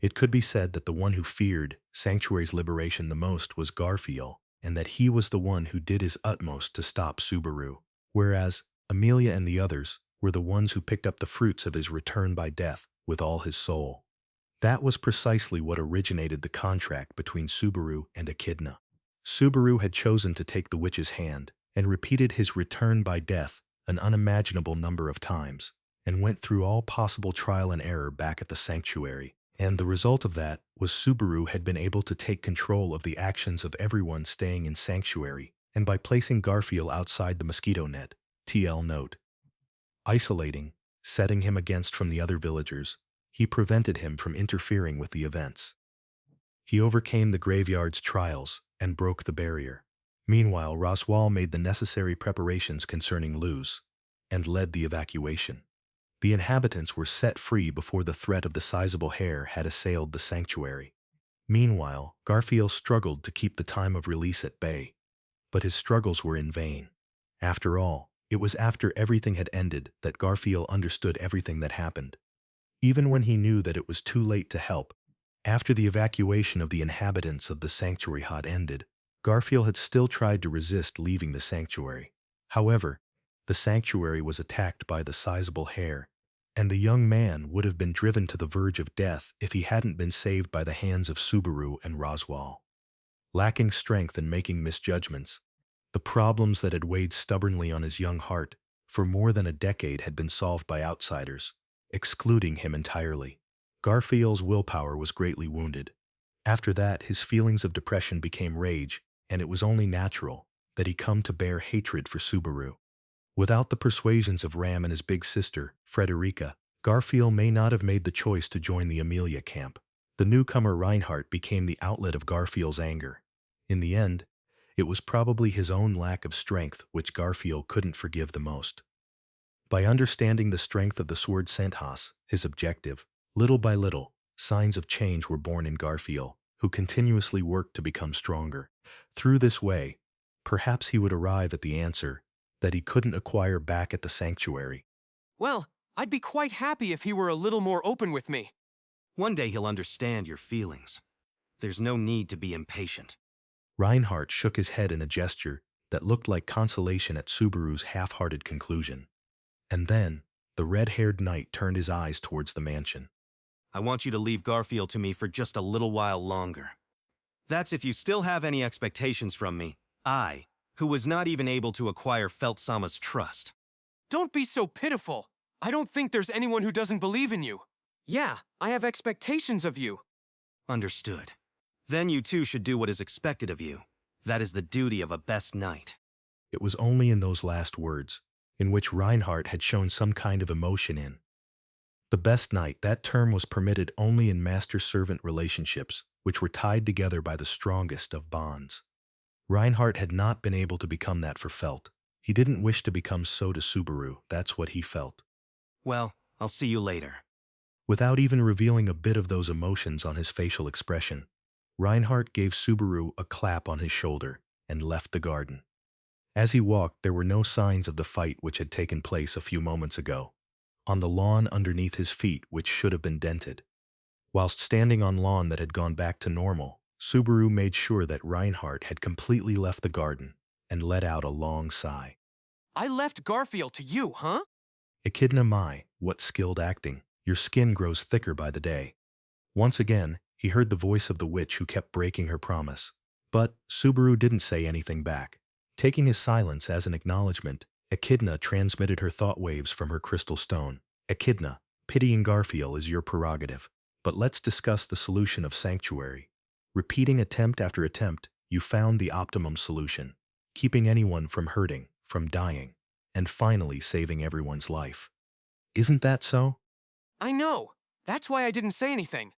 It could be said that the one who feared Sanctuary's liberation the most was Garfield, and that he was the one who did his utmost to stop Subaru, whereas Amelia and the others were the ones who picked up the fruits of his return by death with all his soul. That was precisely what originated the contract between Subaru and Echidna. Subaru had chosen to take the witch's hand and repeated his return by death an unimaginable number of times, and went through all possible trial and error back at the sanctuary. And the result of that was Subaru had been able to take control of the actions of everyone staying in Sanctuary, and by placing Garfield outside the mosquito net, TL note, isolating, setting him against from the other villagers, he prevented him from interfering with the events. He overcame the graveyard's trials and broke the barrier. Meanwhile, Roswal made the necessary preparations concerning Luz and led the evacuation. The inhabitants were set free before the threat of the sizable hare had assailed the sanctuary. Meanwhile, Garfield struggled to keep the time of release at bay, but his struggles were in vain. After all, it was after everything had ended that Garfield understood everything that happened. Even when he knew that it was too late to help, after the evacuation of the inhabitants of the sanctuary had ended, Garfield had still tried to resist leaving the sanctuary. However, the sanctuary was attacked by the sizable hare, and the young man would have been driven to the verge of death if he hadn't been saved by the hands of Subaru and Roswal. Lacking strength and making misjudgments, the problems that had weighed stubbornly on his young heart for more than a decade had been solved by outsiders, excluding him entirely. Garfield's willpower was greatly wounded. After that, his feelings of depression became rage, and it was only natural that he come to bear hatred for Subaru. Without the persuasions of Ram and his big sister, Frederica, Garfield may not have made the choice to join the Amelia camp. The newcomer Reinhardt became the outlet of Garfield's anger. In the end, it was probably his own lack of strength which Garfield couldn't forgive the most. By understanding the strength of the sword Senthas, his objective, little by little, signs of change were born in Garfield, who continuously worked to become stronger. Through this way, perhaps he would arrive at the answer that he couldn't acquire back at the sanctuary. Well, I'd be quite happy if he were a little more open with me. One day he'll understand your feelings. There's no need to be impatient. Reinhardt shook his head in a gesture that looked like consolation at Subaru's half-hearted conclusion. And then, the red-haired knight turned his eyes towards the mansion. I want you to leave Garfield to me for just a little while longer. That's if you still have any expectations from me. I, who was not even able to acquire Felt-sama's trust. Don't be so pitiful. I don't think there's anyone who doesn't believe in you. Yeah, I have expectations of you. Understood. Then you too should do what is expected of you. That is the duty of a best knight. It was only in those last words, in which Reinhardt had shown some kind of emotion in. The best knight, that term was permitted only in master-servant relationships, which were tied together by the strongest of bonds. Reinhardt had not been able to become that for Felt. He didn't wish to become so to Subaru, that's what he felt. Well, I'll see you later. Without even revealing a bit of those emotions on his facial expression, Reinhardt gave Subaru a clap on his shoulder and left the garden. As he walked, there were no signs of the fight which had taken place a few moments ago, on the lawn underneath his feet which should have been dented. Whilst standing on lawn that had gone back to normal, Subaru made sure that Reinhardt had completely left the garden and let out a long sigh. I left Garfield to you, huh? Echidna Mai, what skilled acting. Your skin grows thicker by the day. Once again, he heard the voice of the witch who kept breaking her promise. But Subaru didn't say anything back. Taking his silence as an acknowledgement, Echidna transmitted her thought waves from her crystal stone. Echidna, pitying Garfield is your prerogative. But let's discuss the solution of Sanctuary. Repeating attempt after attempt, you found the optimum solution. Keeping anyone from hurting, from dying, and finally saving everyone's life. Isn't that so? I know. That's why I didn't say anything.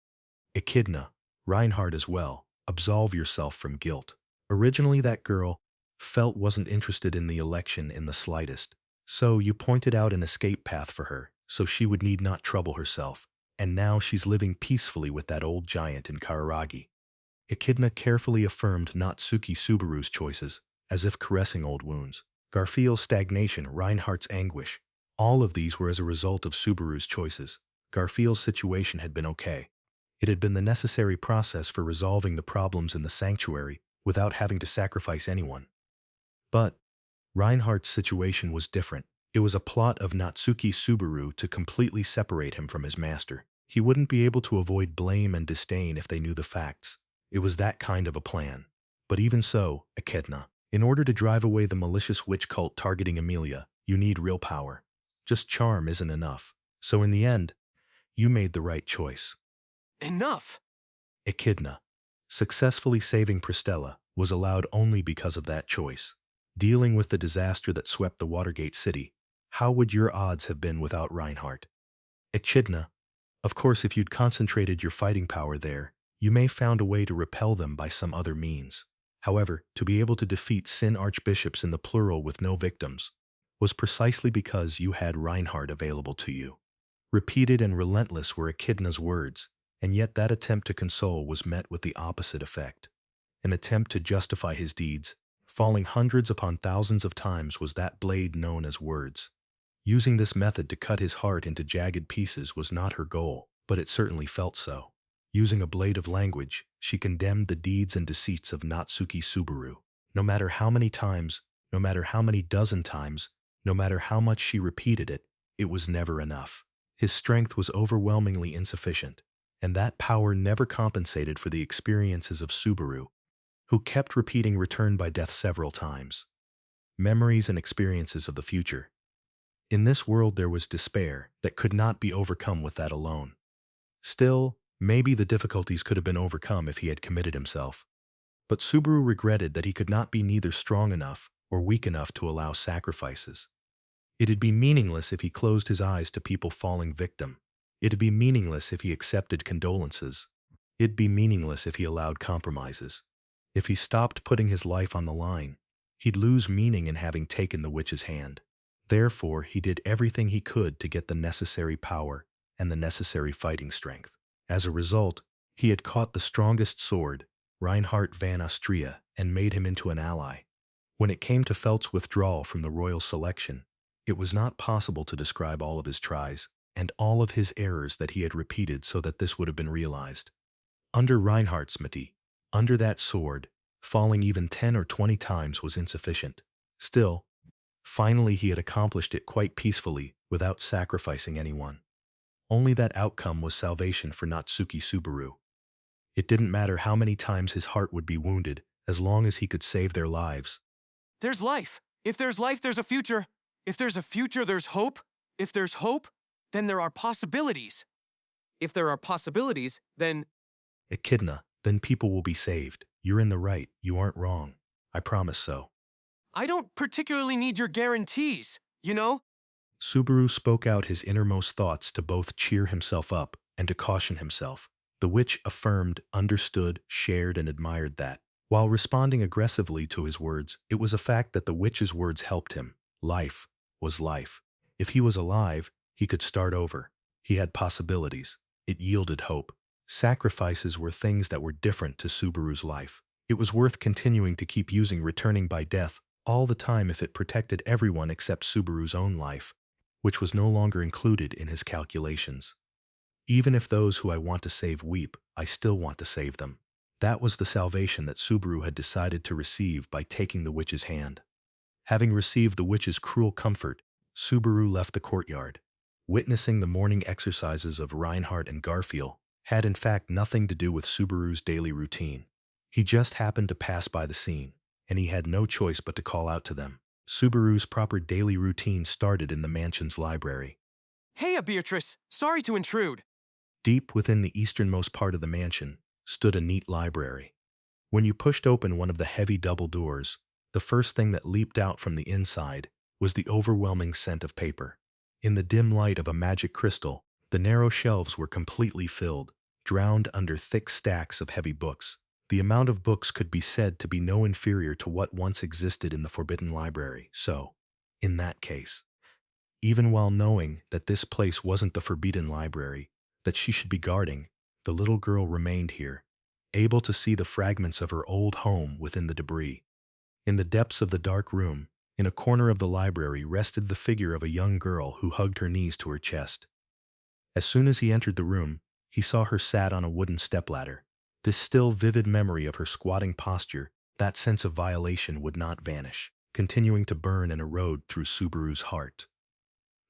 Echidna, Reinhardt as well, absolve yourself from guilt. Originally that girl, Felt wasn't interested in the election in the slightest, so you pointed out an escape path for her, so she would need not trouble herself, and now she's living peacefully with that old giant in Kararagi. Echidna carefully affirmed Natsuki Subaru's choices, as if caressing old wounds. Garfield's stagnation, Reinhardt's anguish. All of these were as a result of Subaru's choices. Garfield's situation had been okay. It had been the necessary process for resolving the problems in the sanctuary without having to sacrifice anyone. But Reinhardt's situation was different. It was a plot of Natsuki Subaru to completely separate him from his master. He wouldn't be able to avoid blame and disdain if they knew the facts. It was that kind of a plan. But even so, Echidna, in order to drive away the malicious witch cult targeting Amelia, you need real power. Just charm isn't enough. So in the end, you made the right choice. Enough! Echidna, successfully saving Pristella, was allowed only because of that choice. Dealing with the disaster that swept the Watergate city, how would your odds have been without Reinhardt? Echidna, of course if you'd concentrated your fighting power there, you may found a way to repel them by some other means. However, to be able to defeat Sin Archbishops in the plural with no victims was precisely because you had Reinhardt available to you. Repeated and relentless were Echidna's words, and yet that attempt to console was met with the opposite effect. An attempt to justify his deeds, falling hundreds upon thousands of times was that blade known as words. Using this method to cut his heart into jagged pieces was not her goal, but it certainly felt so. Using a blade of language, she condemned the deeds and deceits of Natsuki Subaru. No matter how many times, no matter how many dozen times, no matter how much she repeated it, it was never enough. His strength was overwhelmingly insufficient, and that power never compensated for the experiences of Subaru, who kept repeating return by death several times. Memories and experiences of the future. In this world there was despair that could not be overcome with that alone. Still, maybe the difficulties could have been overcome if he had committed himself. But Subaru regretted that he could not be neither strong enough or weak enough to allow sacrifices. It'd be meaningless if he closed his eyes to people falling victim. It'd be meaningless if he accepted condolences. It'd be meaningless if he allowed compromises. If he stopped putting his life on the line, he'd lose meaning in having taken the witch's hand. Therefore, he did everything he could to get the necessary power and the necessary fighting strength. As a result, he had caught the strongest sword, Reinhardt van Austria, and made him into an ally. When it came to Felt's withdrawal from the royal selection, it was not possible to describe all of his tries and all of his errors that he had repeated so that this would have been realized. Under Reinhardt's Smitty, under that sword, falling even 10 or 20 times was insufficient. Still, finally he had accomplished it quite peacefully without sacrificing anyone. Only that outcome was salvation for Natsuki Subaru. It didn't matter how many times his heart would be wounded, as long as he could save their lives. There's life. If there's life, there's a future. If there's a future, there's hope. If there's hope, then there are possibilities. If there are possibilities, then... Echidna, then people will be saved. You're in the right. You aren't wrong. I promise so. I don't particularly need your guarantees, you know? Subaru spoke out his innermost thoughts to both cheer himself up and to caution himself. The witch affirmed, understood, shared, and admired that. While responding aggressively to his words, it was a fact that the witch's words helped him. Life was life. If he was alive, he could start over. He had possibilities. It yielded hope. Sacrifices were things that were different to Subaru's life. It was worth continuing to keep using returning by death all the time if it protected everyone except Subaru's own life, which was no longer included in his calculations. Even if those who I want to save weep, I still want to save them. That was the salvation that Subaru had decided to receive by taking the witch's hand. Having received the witch's cruel comfort, Subaru left the courtyard. Witnessing the morning exercises of Reinhardt and Garfield had in fact nothing to do with Subaru's daily routine. He just happened to pass by the scene, and he had no choice but to call out to them. Subaru's proper daily routine started in the mansion's library. Hey, Beatrice. Sorry to intrude. Deep within the easternmost part of the mansion stood a neat library. When you pushed open one of the heavy double doors, the first thing that leaped out from the inside was the overwhelming scent of paper. In the dim light of a magic crystal, the narrow shelves were completely filled, drowned under thick stacks of heavy books. The amount of books could be said to be no inferior to what once existed in the Forbidden Library, so, in that case, even while knowing that this place wasn't the Forbidden Library that she should be guarding, the little girl remained here, able to see the fragments of her old home within the debris. In the depths of the dark room, in a corner of the library, rested the figure of a young girl who hugged her knees to her chest. As soon as he entered the room, he saw her sat on a wooden stepladder. This still vivid memory of her squatting posture, that sense of violation would not vanish, continuing to burn and erode through Subaru's heart.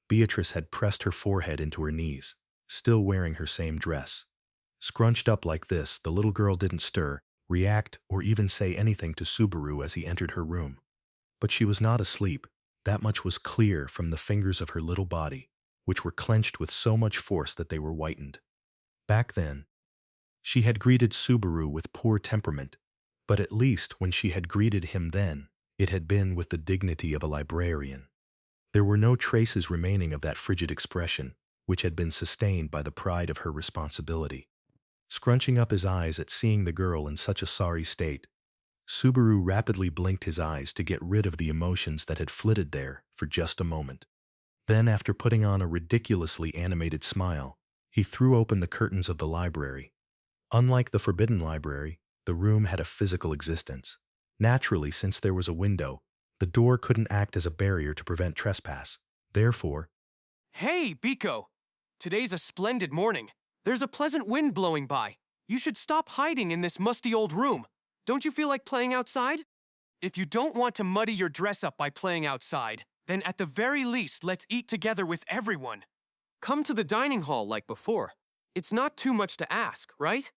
Beatrice had pressed her forehead into her knees, still wearing her same dress. Scrunched up like this, the little girl didn't stir, react, or even say anything to Subaru as he entered her room. But she was not asleep. That much was clear from the fingers of her little body, which were clenched with so much force that they were whitened. Back then, she had greeted Subaru with poor temperament, but at least when she had greeted him then, it had been with the dignity of a librarian. There were no traces remaining of that frigid expression, which had been sustained by the pride of her responsibility. Scrunching up his eyes at seeing the girl in such a sorry state, Subaru rapidly blinked his eyes to get rid of the emotions that had flitted there for just a moment. Then, after putting on a ridiculously animated smile, he threw open the curtains of the library. Unlike the Forbidden Library, the room had a physical existence. Naturally, since there was a window, the door couldn't act as a barrier to prevent trespass. Therefore, Hey, Biko. Today's a splendid morning. There's a pleasant wind blowing by. You should stop hiding in this musty old room. Don't you feel like playing outside? If you don't want to muddy your dress up by playing outside, then at the very least, let's eat together with everyone. Come to the dining hall like before. It's not too much to ask, right?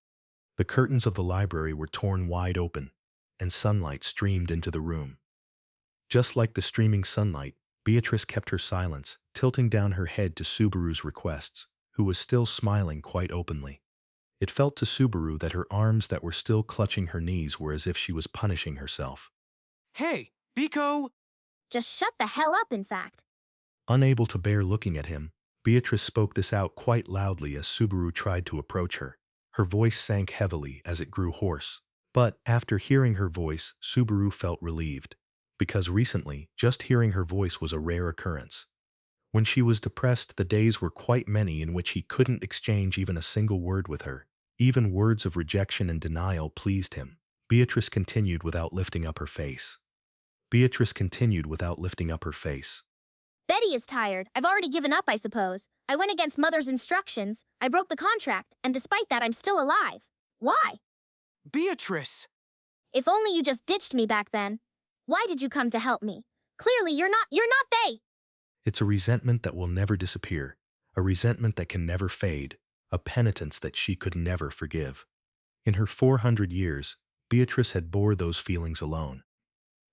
the curtains of the library were torn wide open, and sunlight streamed into the room. Just like the streaming sunlight, Beatrice kept her silence, tilting down her head to Subaru's requests, who was still smiling quite openly. It felt to Subaru that her arms that were still clutching her knees were as if she was punishing herself. Hey, Biko! Just shut the hell up, in fact. Unable to bear looking at him, Beatrice spoke this out quite loudly as Subaru tried to approach her. Her voice sank heavily as it grew hoarse. But after hearing her voice, Subaru felt relieved, because recently, just hearing her voice was a rare occurrence. When she was depressed, the days were quite many in which he couldn't exchange even a single word with her. Even words of rejection and denial pleased him. Beatrice continued without lifting up her face. Betty is tired. I've already given up, I suppose. I went against Mother's instructions. I broke the contract, and despite that, I'm still alive. Why? Beatrice! If only you just ditched me back then. Why did you come to help me? Clearly, you're not they. It's a resentment that will never disappear, a resentment that can never fade, a penitence that she could never forgive. In her 400 years, Beatrice had bore those feelings alone.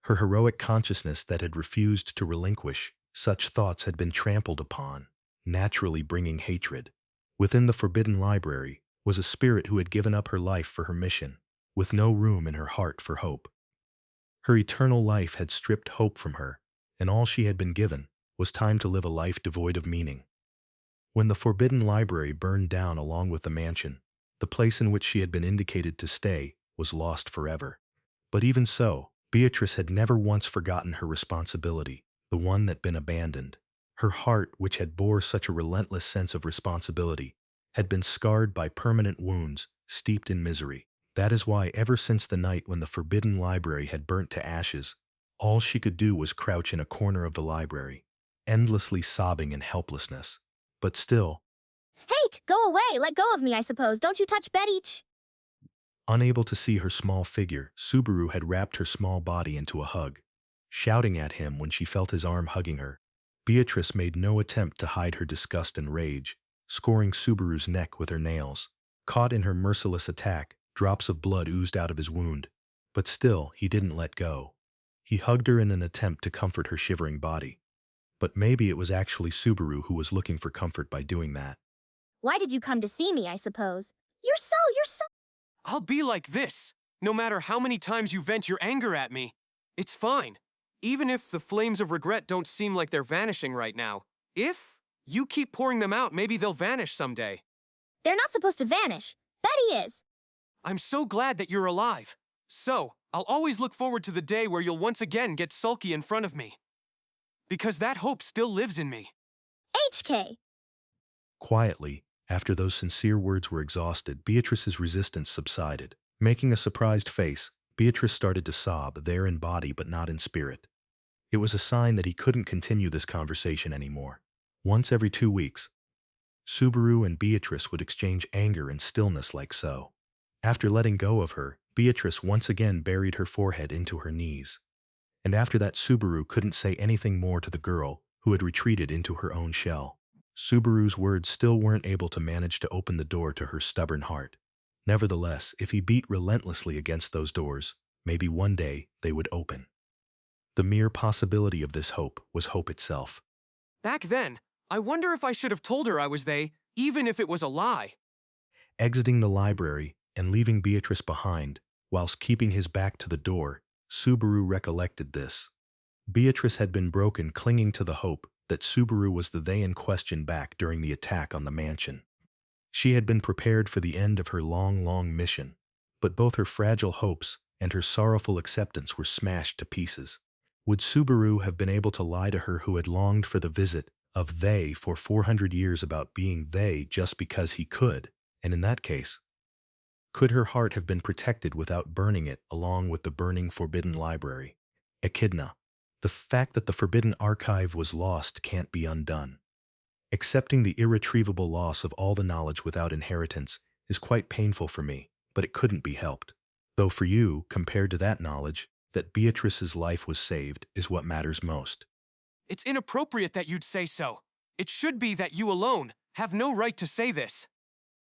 Her heroic consciousness that had refused to relinquish such thoughts had been trampled upon, naturally bringing hatred. Within the Forbidden Library was a spirit who had given up her life for her mission, with no room in her heart for hope. Her eternal life had stripped hope from her, and all she had been given was time to live a life devoid of meaning. When the Forbidden Library burned down along with the mansion, the place in which she had been indicated to stay was lost forever. But even so, Beatrice had never once forgotten her responsibility, the one that had been abandoned. Her heart, which had bore such a relentless sense of responsibility, had been scarred by permanent wounds, steeped in misery. That is why, ever since the night when the Forbidden Library had burnt to ashes, all she could do was crouch in a corner of the library, endlessly sobbing in helplessness. But still, Hey, go away. Let go of me, I suppose. Don't you touch Betty. unable to see her small figure, Subaru had wrapped her small body into a hug. Shouting at him when she felt his arm hugging her, Beatrice made no attempt to hide her disgust and rage, scoring Subaru's neck with her nails. Caught in her merciless attack, Drops of blood oozed out of his wound. But still, he didn't let go. He hugged her in an attempt to comfort her shivering body. But maybe it was actually Subaru who was looking for comfort by doing that. Why did you come to see me, I suppose? You're so... I'll be like this, no matter how many times you vent your anger at me. It's fine. Even if the flames of regret don't seem like they're vanishing right now. If you keep pouring them out, maybe they'll vanish someday. They're not supposed to vanish. Betty is. I'm so glad that you're alive. So, I'll always look forward to the day where you'll once again get sulky in front of me. Because that hope still lives in me. HK. Quietly, after those sincere words were exhausted, Beatrice's resistance subsided. Making a surprised face, Beatrice started to sob, there in body but not in spirit. It was a sign that he couldn't continue this conversation anymore. Once every 2 weeks, Subaru and Beatrice would exchange anger and stillness like so. After letting go of her, Beatrice once again buried her forehead into her knees. And after that, Subaru couldn't say anything more to the girl, who had retreated into her own shell. Subaru's words still weren't able to manage to open the door to her stubborn heart. Nevertheless, if he beat relentlessly against those doors, maybe one day they would open. The mere possibility of this hope was hope itself. Back then, I wonder if I should have told her I was they, even if it was a lie. Exiting the library and leaving Beatrice behind, whilst keeping his back to the door, Subaru recollected this. Beatrice had been broken, clinging to the hope that Subaru was the they in question back during the attack on the mansion. She had been prepared for the end of her long mission, but both her fragile hopes and her sorrowful acceptance were smashed to pieces. Would Subaru have been able to lie to her who had longed for the visit of they for 400 years about being they just because he could? And in that case, could her heart have been protected without burning it along with the burning forbidden library? Echidna. The fact that the forbidden archive was lost can't be undone. Accepting the irretrievable loss of all the knowledge without inheritance is quite painful for me, but it couldn't be helped. Though for you, compared to that knowledge, that Beatrice's life was saved is what matters most. It's inappropriate that you'd say so. It should be that you alone have no right to say this.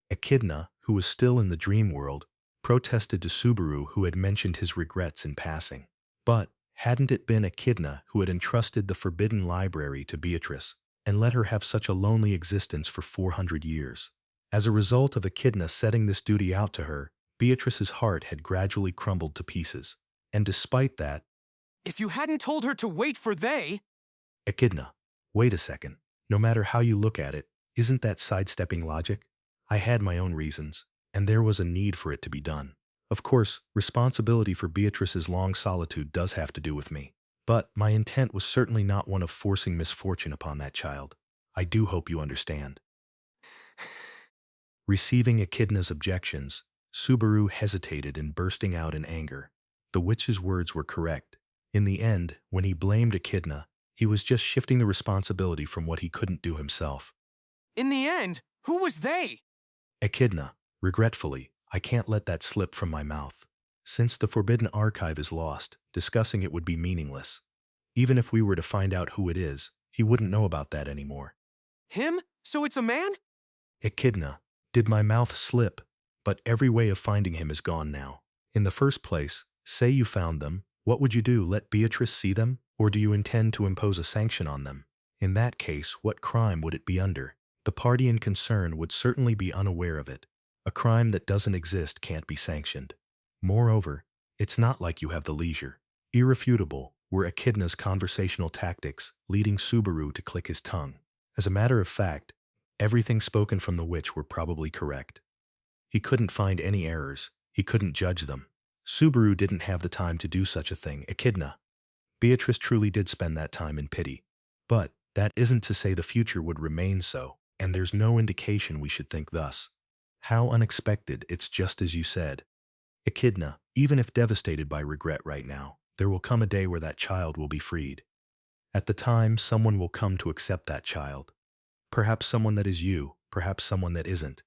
Echidna, who was still in the dream world, protested to Subaru, who had mentioned his regrets in passing. But hadn't it been Echidna who had entrusted the forbidden library to Beatrice and let her have such a lonely existence for 400 years? As a result of Echidna setting this duty out to her, Beatrice's heart had gradually crumbled to pieces. And despite that, If you hadn't told her to wait for they... Echidna, wait a second. No matter how you look at it, isn't that sidestepping logic? I had my own reasons, and there was a need for it to be done. Of course, responsibility for Beatrice's long solitude does have to do with me. But my intent was certainly not one of forcing misfortune upon that child. I do hope you understand. Receiving Echidna's objections, Subaru hesitated in bursting out in anger. The witch's words were correct. In the end, when he blamed Echidna, he was just shifting the responsibility from what he couldn't do himself. In the end, who was they? Echidna, regretfully, I can't let that slip from my mouth. Since the forbidden archive is lost, discussing it would be meaningless. Even if we were to find out who it is, he wouldn't know about that anymore. Him? So it's a man? Echidna, did my mouth slip? But every way of finding him is gone now. In the first place, say you found them, what would you do? Let Beatrice see them? Or do you intend to impose a sanction on them? In that case, what crime would it be under? The party in concern would certainly be unaware of it. A crime that doesn't exist can't be sanctioned. Moreover, it's not like you have the leisure. Irrefutable were Echidna's conversational tactics, leading Subaru to click his tongue. As a matter of fact, everything spoken from the witch were probably correct. He couldn't find any errors. He couldn't judge them. Subaru didn't have the time to do such a thing. Echidna. Beatrice truly did spend that time in pity. But that isn't to say the future would remain so, and there's no indication we should think thus. How unexpected, it's just as you said. Echidna, even if devastated by regret right now, there will come a day where that child will be freed. At the time, someone will come to accept that child. Perhaps someone that is you, perhaps someone that isn't.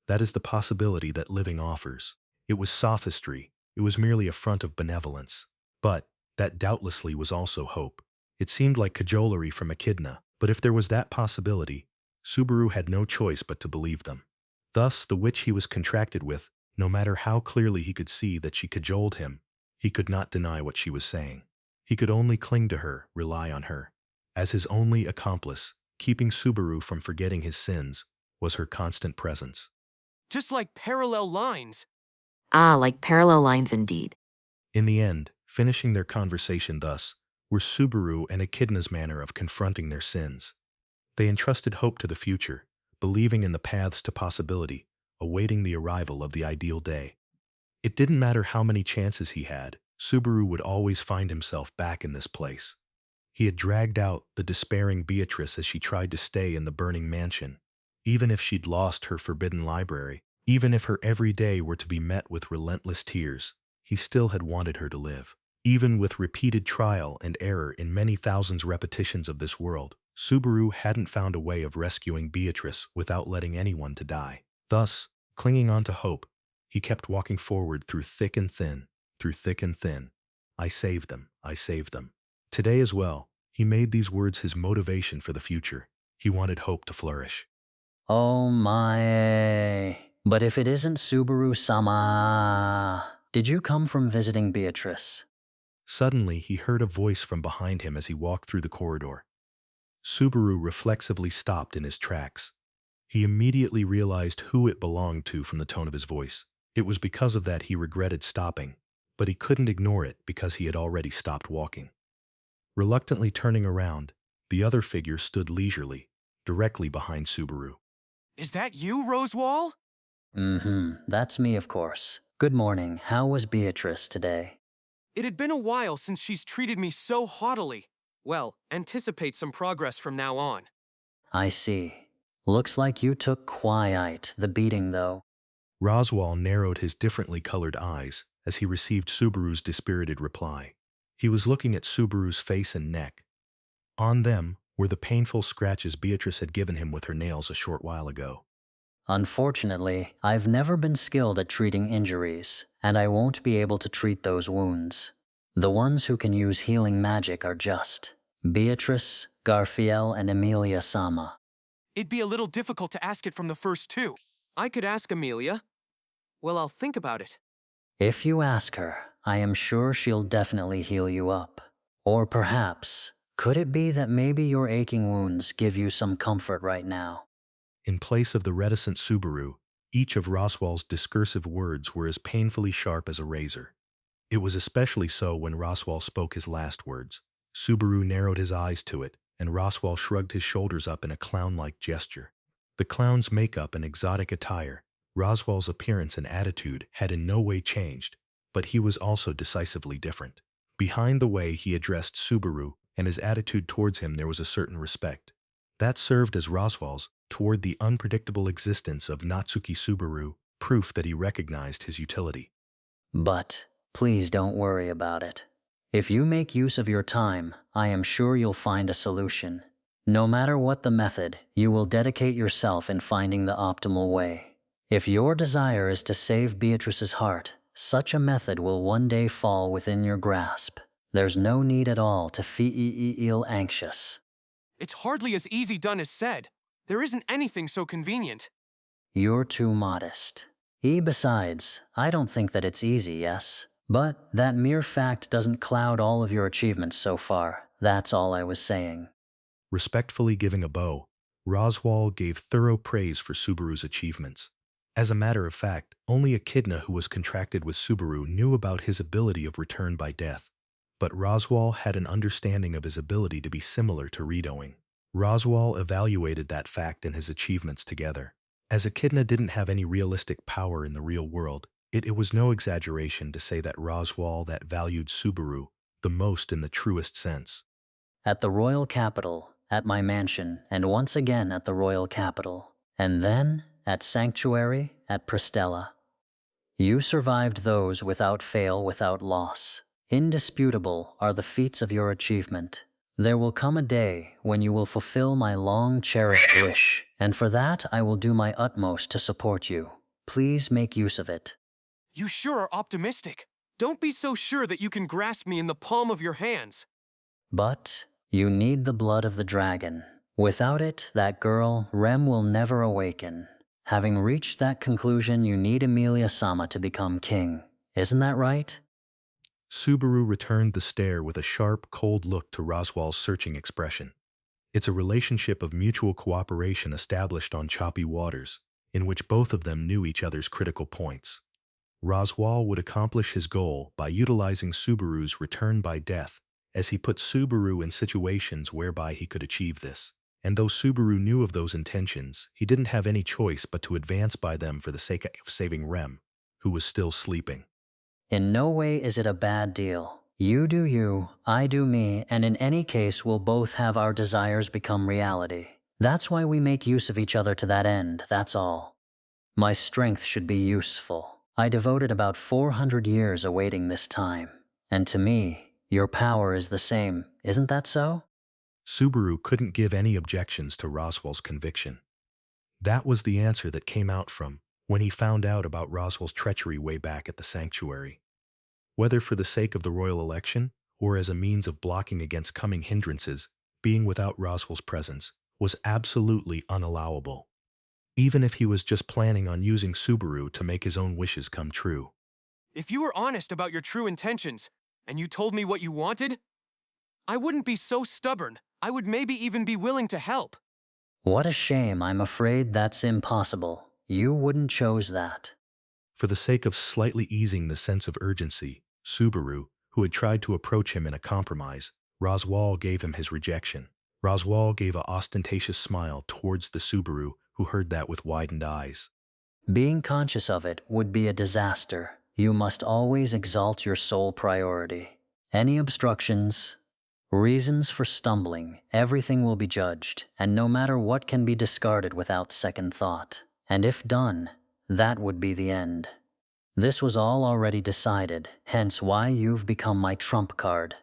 That is the possibility that living offers. It was sophistry. It was merely a front of benevolence. But that doubtlessly was also hope. It seemed like cajolery from Echidna, but if there was that possibility, Subaru had no choice but to believe them. Thus, the witch he was contracted with No matter how clearly he could see that she cajoled him, he could not deny what she was saying. He could only cling to her, rely on her. As his only accomplice, keeping Subaru from forgetting his sins, was her constant presence. Just like parallel lines. Ah, like parallel lines indeed. In the end, finishing their conversation thus, were Subaru and Echidna's manner of confronting their sins. They entrusted hope to the future, believing in the paths to possibility, awaiting the arrival of the ideal day. It didn't matter how many chances he had, Subaru would always find himself back in this place. He had dragged out the despairing Beatrice as she tried to stay in the burning mansion. Even if she'd lost her forbidden library, even if her every day were to be met with relentless tears, he still had wanted her to live. Even with repeated trial and error in many thousands repetitions of this world, Subaru hadn't found a way of rescuing Beatrice without letting anyone to die. Thus, clinging on to hope, he kept walking forward through thick and thin, through thick and thin. I saved them, I saved them. Today as well, he made these words his motivation for the future. He wanted hope to flourish. Oh my. But if it isn't Subaru-sama, did you come from visiting Beatrice? Suddenly, he heard a voice from behind him as he walked through the corridor. Subaru reflexively stopped in his tracks. He immediately realized who it belonged to from the tone of his voice. It was because of that he regretted stopping, but he couldn't ignore it because he had already stopped walking. Reluctantly turning around, the other figure stood leisurely, directly behind Subaru. Is that you, Rosewall? That's me, of course. Good morning. How was Beatrice today? It had been a while since she's treated me so haughtily. Well, anticipate some progress from now on. I see. Looks like you took quite the beating, though. Roswell narrowed his differently colored eyes as he received Subaru's dispirited reply. He was looking at Subaru's face and neck. On them were the painful scratches Beatrice had given him with her nails a short while ago. Unfortunately, I've never been skilled at treating injuries, and I won't be able to treat those wounds. The ones who can use healing magic are just Beatrice, Garfiel, and Emilia Sama. It'd be a little difficult to ask it from the first two. I could ask Amelia. Well, I'll think about it. If you ask her, I am sure she'll definitely heal you up. Or perhaps, could it be that maybe your aching wounds give you some comfort right now? In place of the reticent Subaru, each of Roswell's discursive words were as painfully sharp as a razor. It was especially so when Roswell spoke his last words. Subaru narrowed his eyes to it, and Roswell shrugged his shoulders up in a clown-like gesture. The clown's makeup and exotic attire, Roswell's appearance and attitude had in no way changed, but he was also decisively different. Behind the way he addressed Subaru and his attitude towards him there was a certain respect. That served as Roswell's, toward the unpredictable existence of Natsuki Subaru, proof that he recognized his utility. But please don't worry about it. If you make use of your time, I am sure you'll find a solution. No matter what the method, you will dedicate yourself in finding the optimal way. If your desire is to save Beatrice's heart, such a method will one day fall within your grasp. There's no need at all to feel anxious. It's hardly as easy done as said. There isn't anything so convenient. You're too modest. Besides, I don't think that it's easy, yes? But that mere fact doesn't cloud all of your achievements so far. That's all I was saying. Respectfully giving a bow, Roswell gave thorough praise for Subaru's achievements. As a matter of fact, only Echidna who was contracted with Subaru knew about his ability of return by death. But Roswell had an understanding of his ability to be similar to redoing. Roswell evaluated that fact and his achievements together. As Echidna didn't have any realistic power in the real world, it was no exaggeration to say that Roswell that valued Subaru the most in the truest sense. At the royal capital, at my mansion, and once again at the royal capital, and then at Sanctuary, at Pristella. You survived those without fail, without loss. Indisputable are the feats of your achievement. There will come a day when you will fulfill my long-cherished wish, and for that I will do my utmost to support you. Please make use of it. You sure are optimistic. Don't be so sure that you can grasp me in the palm of your hands. But you need the blood of the dragon. Without it, that girl, Rem, will never awaken. Having reached that conclusion, you need Emilia-sama to become king. Isn't that right? Subaru returned the stare with a sharp, cold look to Roswal's searching expression. It's a relationship of mutual cooperation established on choppy waters, in which both of them knew each other's critical points. Roswal would accomplish his goal by utilizing Subaru's return by death, as he put Subaru in situations whereby he could achieve this. And though Subaru knew of those intentions, he didn't have any choice but to advance by them for the sake of saving Rem, who was still sleeping. In no way is it a bad deal. You do you, I do me, and in any case we'll both have our desires become reality. That's why we make use of each other to that end, that's all. My strength should be useful. I devoted about 400 years awaiting this time. And to me, your power is the same, isn't that so? Subaru couldn't give any objections to Roswal's conviction. That was the answer that came out from when he found out about Roswal's treachery way back at the sanctuary. Whether for the sake of the royal election or as a means of blocking against coming hindrances, being without Roswal's presence was absolutely unallowable, even if he was just planning on using Subaru to make his own wishes come true. If you were honest about your true intentions, and you told me what you wanted, I wouldn't be so stubborn. I would maybe even be willing to help. What a shame, I'm afraid that's impossible. You wouldn't chose that. For the sake of slightly easing the sense of urgency, Subaru, who had tried to approach him in a compromise, Roswal gave him his rejection. Roswal gave an ostentatious smile towards the Subaru, who heard that with widened eyes. Being conscious of it would be a disaster. You must always exalt your sole priority. Any obstructions, reasons for stumbling, everything will be judged, and no matter what can be discarded without second thought. And if done, that would be the end. This was all already decided, hence why you've become my trump card.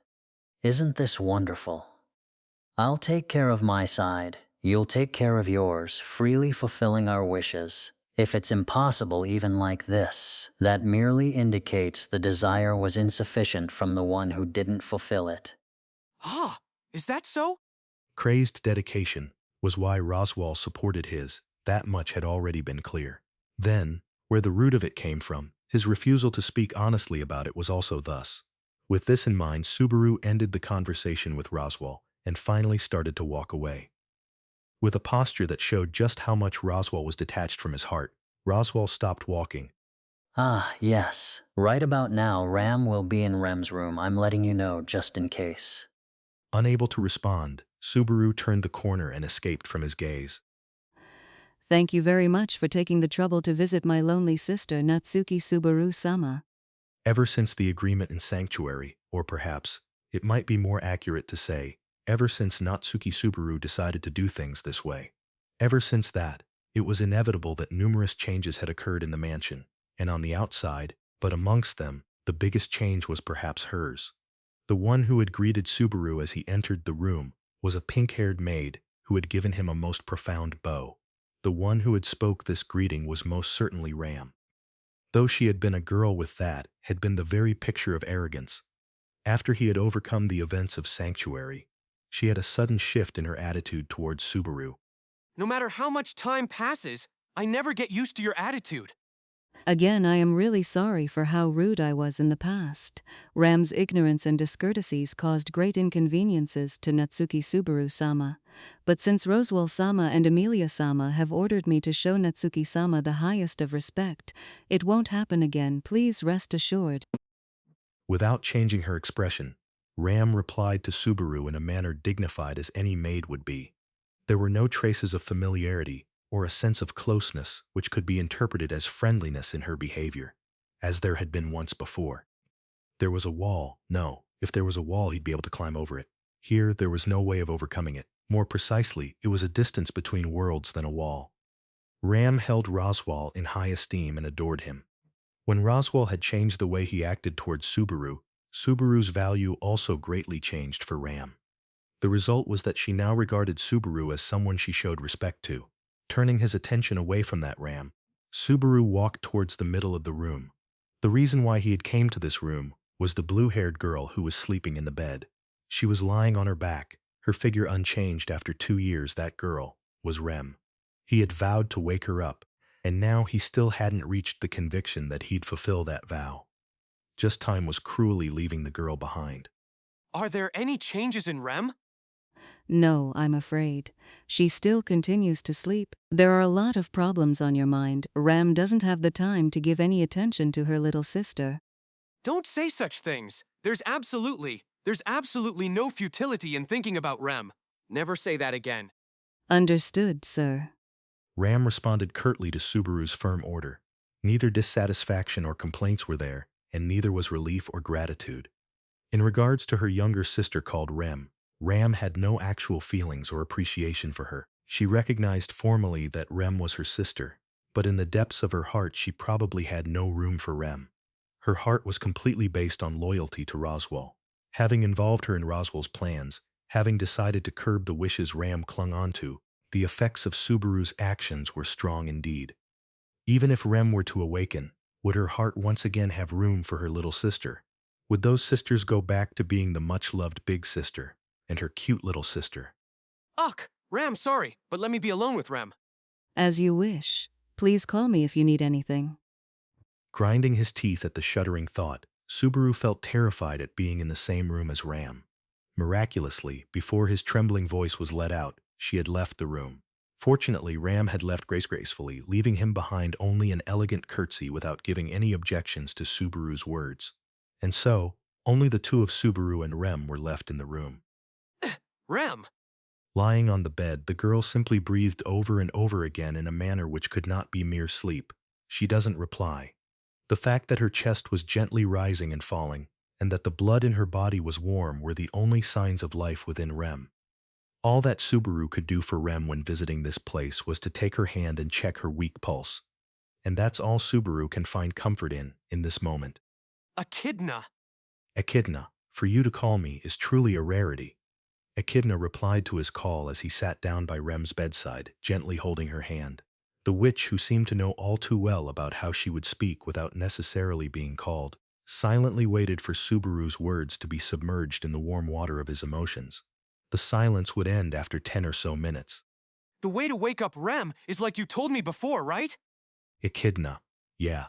Isn't this wonderful? I'll take care of my side, you'll take care of yours, freely fulfilling our wishes. If it's impossible even like this, that merely indicates the desire was insufficient from the one who didn't fulfill it. Ah, is that so? Crazed dedication was why Roswal supported his. That much had already been clear. Then, where the root of it came from, his refusal to speak honestly about it was also thus. With this in mind, Subaru ended the conversation with Roswal and finally started to walk away. With a posture that showed just how much Roswal was detached from his heart, Roswal stopped walking. Ah, yes. Right about now, Ram will be in Rem's room. I'm letting you know, just in case. Unable to respond, Subaru turned the corner and escaped from his gaze. Thank you very much for taking the trouble to visit my lonely sister, Natsuki Subaru-sama. Ever since the agreement in Sanctuary, or perhaps, it might be more accurate to say, ever since Natsuki Subaru decided to do things this way. Ever since that, it was inevitable that numerous changes had occurred in the mansion, and on the outside, but amongst them, the biggest change was perhaps hers. The one who had greeted Subaru as he entered the room was a pink-haired maid who had given him a most profound bow. The one who had spoke this greeting was most certainly Ram. Though she had been a girl with that, had been the very picture of arrogance. After he had overcome the events of Sanctuary, she had a sudden shift in her attitude towards Subaru. No matter how much time passes, I never get used to your attitude. Again, I am really sorry for how rude I was in the past. Ram's ignorance and discourtesies caused great inconveniences to Natsuki Subaru-sama. But since Roswal-sama and Emilia-sama have ordered me to show Natsuki-sama the highest of respect, it won't happen again, please rest assured. Without changing her expression, Ram replied to Subaru in a manner dignified as any maid would be. There were no traces of familiarity or a sense of closeness which could be interpreted as friendliness in her behavior, as there had been once before. There was a wall. No, if there was a wall, he'd be able to climb over it. Here, there was no way of overcoming it. More precisely, it was a distance between worlds than a wall. Ram held Roswal in high esteem and adored him. When Roswal had changed the way he acted towards Subaru, Subaru's value also greatly changed for Ram. The result was that she now regarded Subaru as someone she showed respect to. Turning his attention away from that Ram, Subaru walked towards the middle of the room. The reason why he had came to this room was the blue-haired girl who was sleeping in the bed. She was lying on her back, her figure unchanged after 2 years. That girl was Rem. He had vowed to wake her up, and now he still hadn't reached the conviction that he'd fulfill that vow. Just time was cruelly leaving the girl behind. Are there any changes in Rem? No, I'm afraid. She still continues to sleep. There are a lot of problems on your mind. Ram doesn't have the time to give any attention to her little sister. Don't say such things. There's absolutely no futility in thinking about Rem. Never say that again. Understood, sir. Ram responded curtly to Subaru's firm order. Neither dissatisfaction or complaints were there, and neither was relief or gratitude. In regards to her younger sister called Rem, Ram had no actual feelings or appreciation for her. She recognized formally that Rem was her sister, but in the depths of her heart she probably had no room for Rem. Her heart was completely based on loyalty to Roswell. Having involved her in Roswell's plans, having decided to curb the wishes Ram clung onto, the effects of Subaru's actions were strong indeed. Even if Rem were to awaken, would her heart once again have room for her little sister? Would those sisters go back to being the much-loved big sister and her cute little sister? Ugh, Ram, sorry, but let me be alone with Rem. As you wish. Please call me if you need anything. Grinding his teeth at the shuddering thought, Subaru felt terrified at being in the same room as Ram. Miraculously, before his trembling voice was let out, she had left the room. Fortunately, Ram had left gracefully, leaving him behind only an elegant curtsy without giving any objections to Subaru's words. And so, only the two of Subaru and Rem were left in the room. Rem! Lying on the bed, the girl simply breathed over and over again in a manner which could not be mere sleep. She doesn't reply. The fact that her chest was gently rising and falling, and that the blood in her body was warm were the only signs of life within Rem. All that Subaru could do for Rem when visiting this place was to take her hand and check her weak pulse. And that's all Subaru can find comfort in this moment. Echidna! Echidna, for you to call me is truly a rarity. Echidna replied to his call as he sat down by Rem's bedside, gently holding her hand. The witch, who seemed to know all too well about how she would speak without necessarily being called, silently waited for Subaru's words to be submerged in the warm water of his emotions. The silence would end after 10 or so minutes. The way to wake up Rem is like you told me before, right? Echidna, yeah.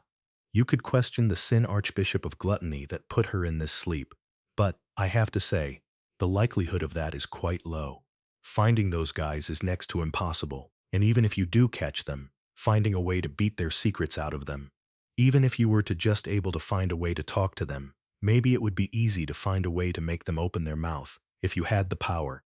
You could question the Sin Archbishop of Gluttony that put her in this sleep, but, I have to say, the likelihood of that is quite low. Finding those guys is next to impossible, and even if you do catch them, finding a way to beat their secrets out of them. Even if you were to just able to find a way to talk to them, maybe it would be easy to find a way to make them open their mouth, if you had the power.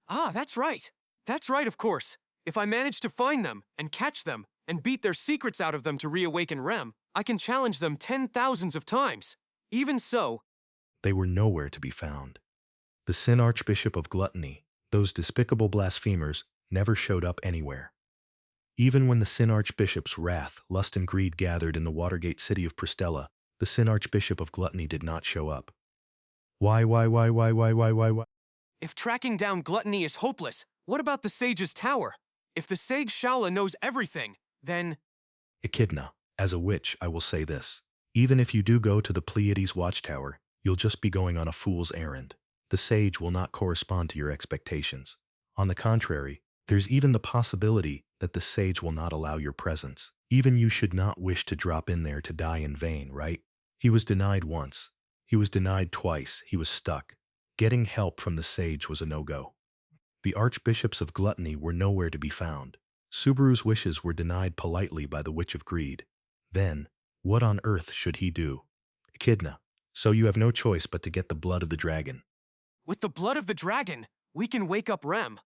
Ah, that's right. That's right, of course. If I manage to find them, and catch them, and beat their secrets out of them to reawaken Rem, I can challenge them 10,000s of times. Even so, They were nowhere to be found. The Sin Archbishop of Gluttony, those despicable blasphemers, never showed up anywhere. Even when the Sin Archbishop's wrath, lust, and greed gathered in the Watergate city of Pristella, the Sin Archbishop of Gluttony did not show up. Why? if tracking down Gluttony is hopeless, what about the Sage's Tower? If the Sage Shala knows everything, then… Echidna, as a witch, I will say this. Even if you do go to the Pleiades Watchtower, you'll just be going on a fool's errand. The sage will not correspond to your expectations. On the contrary, there's even the possibility that the sage will not allow your presence. Even you should not wish to drop in there to die in vain, right? He was denied once. He was denied twice. He was stuck. Getting help from the sage was a no-go. The archbishops of Gluttony were nowhere to be found. Subaru's wishes were denied politely by the Witch of Greed. Then, what on earth should he do? Echidna, so you have no choice but to get the blood of the dragon. With the blood of the dragon, we can wake up Rem.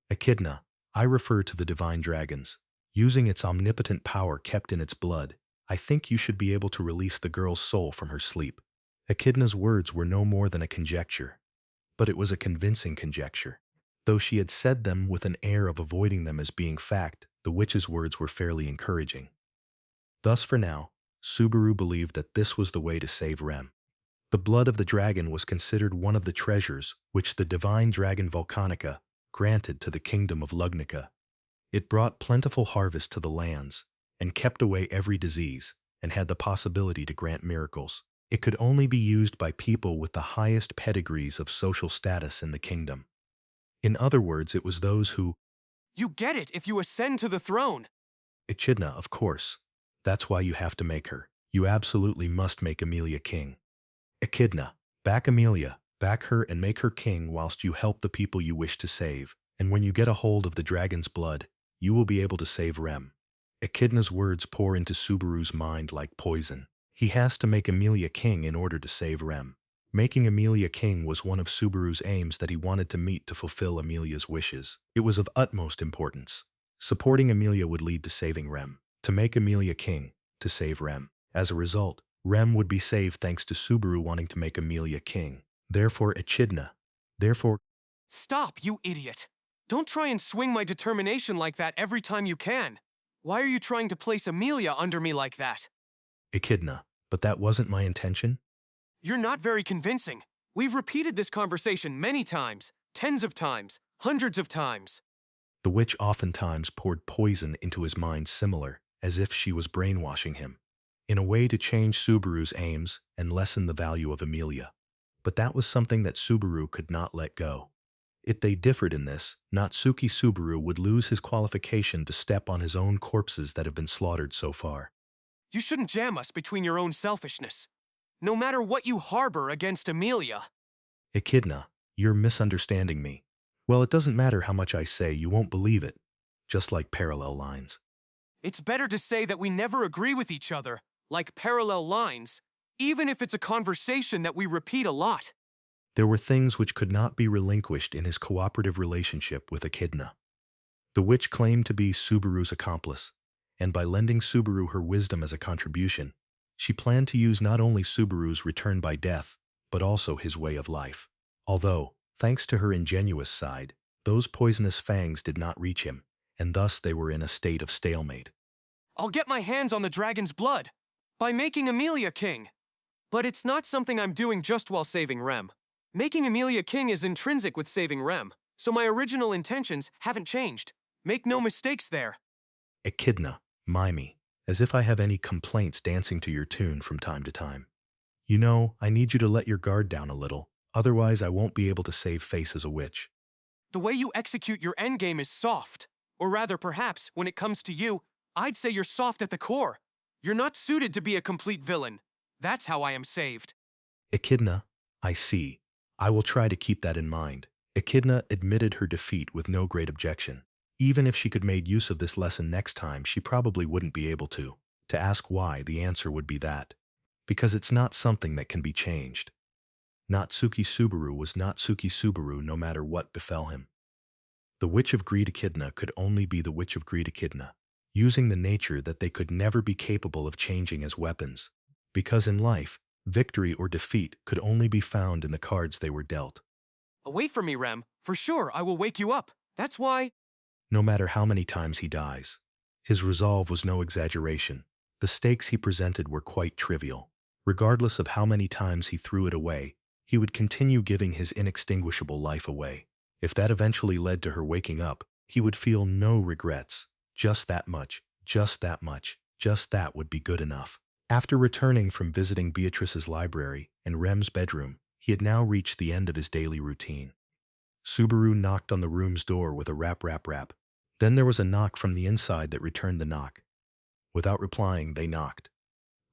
Echidna, I refer to the divine dragons. Using its omnipotent power kept in its blood, I think you should be able to release the girl's soul from her sleep. Echidna's words were no more than a conjecture, but it was a convincing conjecture. Though she had said them with an air of avoiding them as being fact, the witch's words were fairly encouraging. Thus for now, Subaru believed that this was the way to save Rem. The blood of the dragon was considered one of the treasures which the divine dragon Volcanica granted to the kingdom of Lugnica. It brought plentiful harvest to the lands, and kept away every disease, and had the possibility to grant miracles. It could only be used by people with the highest pedigrees of social status in the kingdom. In other words, it was those who… You get it if you ascend to the throne. Echidna, of course. That's why you have to make her. You absolutely must make Amelia king. Echidna, back Amelia, back her and make her king whilst you help the people you wish to save. And when you get a hold of the dragon's blood, you will be able to save Rem. Echidna's words pour into Subaru's mind like poison. He has to make Amelia king in order to save Rem. Making Amelia king was one of Subaru's aims that he wanted to meet to fulfill Amelia's wishes. It was of utmost importance. Supporting Amelia would lead to saving Rem. To make Amelia king, to save Rem. As a result, Rem would be saved thanks to Subaru wanting to make Amelia king. Therefore, Echidna. Therefore, Stop, you idiot! Don't try and swing my determination like that every time you can. Why are you trying to place Amelia under me like that? Echidna, but that wasn't my intention. You're not very convincing. We've repeated this conversation many times, tens of times, hundreds of times. The witch oftentimes poured poison into his mind, similar, as if she was brainwashing him, in a way to change Subaru's aims and lessen the value of Amelia. But that was something that Subaru could not let go. If they differed in this, Natsuki Subaru would lose his qualification to step on his own corpses that have been slaughtered so far. You shouldn't jam us between your own selfishness. No matter what you harbor against Amelia. Echidna, you're misunderstanding me. Well, it doesn't matter how much I say, you won't believe it. Just like parallel lines. It's better to say that we never agree with each other, like parallel lines, even if it's a conversation that we repeat a lot. There were things which could not be relinquished in his cooperative relationship with Echidna. The witch claimed to be Subaru's accomplice, and by lending Subaru her wisdom as a contribution, she planned to use not only Subaru's return by death, but also his way of life. Although, thanks to her ingenuous side, those poisonous fangs did not reach him, and thus they were in a state of stalemate. I'll get my hands on the dragon's blood by making Amelia king. But it's not something I'm doing just while saving Rem. Making Amelia king is intrinsic with saving Rem, so my original intentions haven't changed. Make no mistakes there. Echidna, Mimey, as if I have any complaints dancing to your tune from time to time. You know, I need you to let your guard down a little, otherwise I won't be able to save face as a witch. The way you execute your endgame is soft. Or rather, perhaps, when it comes to you, I'd say you're soft at the core. You're not suited to be a complete villain. That's how I am saved. Echidna, I see. I will try to keep that in mind. Echidna admitted her defeat with no great objection. Even if she could make use of this lesson next time, she probably wouldn't be able to. To ask why, the answer would be that. Because it's not something that can be changed. Natsuki Subaru was Natsuki Subaru no matter what befell him. The Witch of Greed Echidna could only be the Witch of Greed Echidna, using the nature that they could never be capable of changing as weapons. Because in life, victory or defeat could only be found in the cards they were dealt. Wait for me, Rem. For sure, I will wake you up. That's why. No matter how many times he dies. His resolve was no exaggeration. The stakes he presented were quite trivial. Regardless of how many times he threw it away, he would continue giving his inextinguishable life away. If that eventually led to her waking up, he would feel no regrets. Just that much, just that much, just that would be good enough. After returning from visiting Beatrice's library and Rem's bedroom, he had now reached the end of his daily routine. Subaru knocked on the room's door with a rap rap rap. Then there was a knock from the inside that returned the knock. Without replying, they knocked.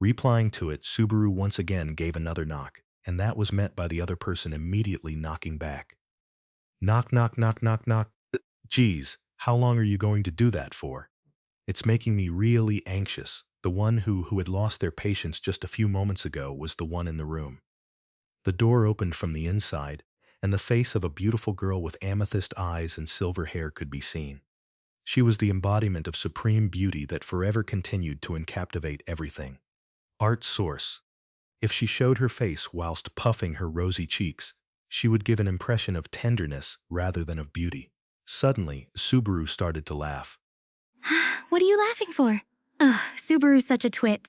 Replying to it, Subaru once again gave another knock, and that was met by the other person immediately knocking back. Knock, knock, knock, knock, knock. Geez, how long are you going to do that for? It's making me really anxious. The one who had lost their patience just a few moments ago was the one in the room. The door opened from the inside, and the face of a beautiful girl with amethyst eyes and silver hair could be seen. She was the embodiment of supreme beauty that forever continued to encaptivate everything. Art source. If she showed her face whilst puffing her rosy cheeks, she would give an impression of tenderness rather than of beauty. Suddenly, Subaru started to laugh. What are you laughing for? Ugh, Subaru's such a twit.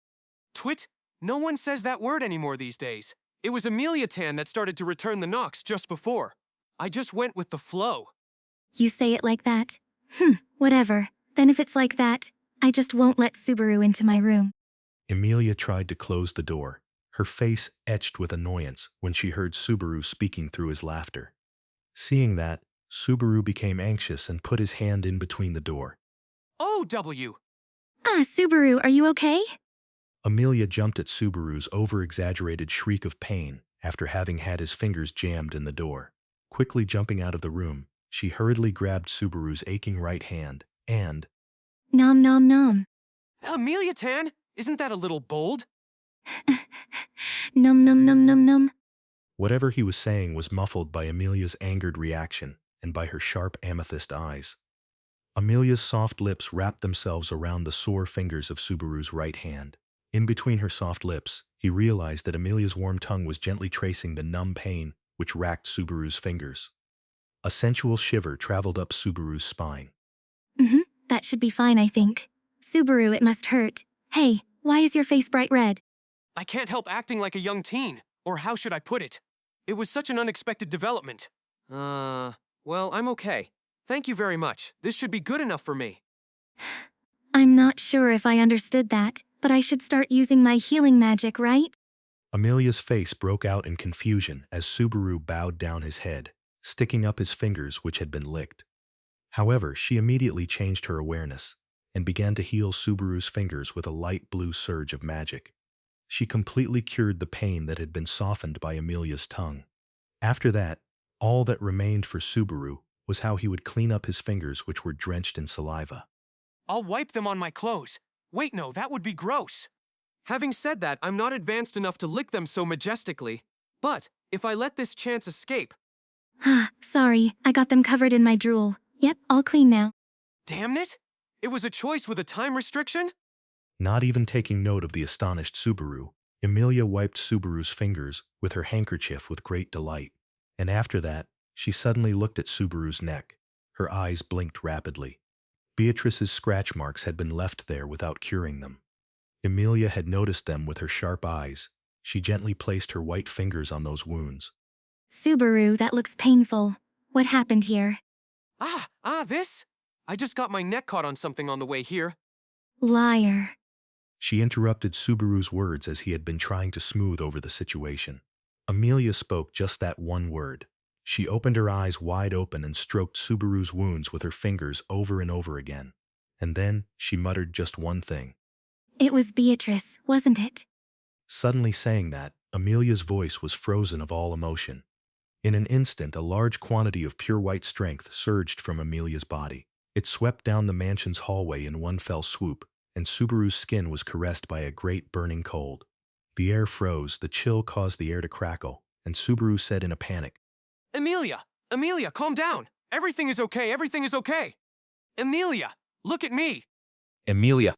Twit? No one says that word anymore these days. It was Amelia Tan that started to return the knocks just before. I just went with the flow. You say it like that? Whatever. Then if it's like that, I just won't let Subaru into my room. Amelia tried to close the door, her face etched with annoyance when she heard Subaru speaking through his laughter. Seeing that, Subaru became anxious and put his hand in between the door. OW! Ah, Subaru, are you okay? Amelia jumped at Subaru's over-exaggerated shriek of pain after having had his fingers jammed in the door. Quickly jumping out of the room, she hurriedly grabbed Subaru's aching right hand and, Nom nom nom. Amelia-tan, isn't that a little bold? Nom nom nom nom nom. whatever he was saying was muffled by Amelia's angered reaction and by her sharp amethyst eyes. Amelia's soft lips wrapped themselves around the sore fingers of Subaru's right hand. In between her soft lips, he realized that Amelia's warm tongue was gently tracing the numb pain which racked Subaru's fingers. A sensual shiver traveled up Subaru's spine. That should be fine, I think. Subaru, it must hurt. Hey, why is your face bright red? I can't help acting like a young teen. Or how should I put it? It was such an unexpected development. Well, I'm okay. Thank you very much. This should be good enough for me. I'm not sure if I understood that, but I should start using my healing magic, right? Amelia's face broke out in confusion as Subaru bowed down his head, sticking up his fingers which had been licked. However, she immediately changed her awareness and began to heal Subaru's fingers with a light blue surge of magic. She completely cured the pain that had been softened by Amelia's tongue. After that, all that remained for Subaru was how he would clean up his fingers which were drenched in saliva. I'll wipe them on my clothes. Wait, no, that would be gross. Having said that, I'm not advanced enough to lick them so majestically. But if I let this chance escape... Sorry, I got them covered in my drool. Yep, all clean now. Damn it! It was a choice with a time restriction? Not even taking note of the astonished Subaru, Amelia wiped Subaru's fingers with her handkerchief with great delight. And after that, she suddenly looked at Subaru's neck. Her eyes blinked rapidly. Beatrice's scratch marks had been left there without curing them. Amelia had noticed them with her sharp eyes. She gently placed her white fingers on those wounds. Subaru, that looks painful. What happened here? This? I just got my neck caught on something on the way here. Liar. She interrupted Subaru's words as he had been trying to smooth over the situation. Amelia spoke just that one word. She opened her eyes wide open and stroked Subaru's wounds with her fingers over and over again. And then she muttered just one thing. It was Beatrice, wasn't it? Suddenly saying that, Amelia's voice was frozen of all emotion. In an instant, a large quantity of pure white strength surged from Amelia's body. It swept down the mansion's hallway in one fell swoop, and Subaru's skin was caressed by a great burning cold. The air froze, the chill caused the air to crackle, and Subaru said in a panic, Amelia! Amelia, calm down! Everything is okay, everything is okay! Amelia, look at me! Amelia.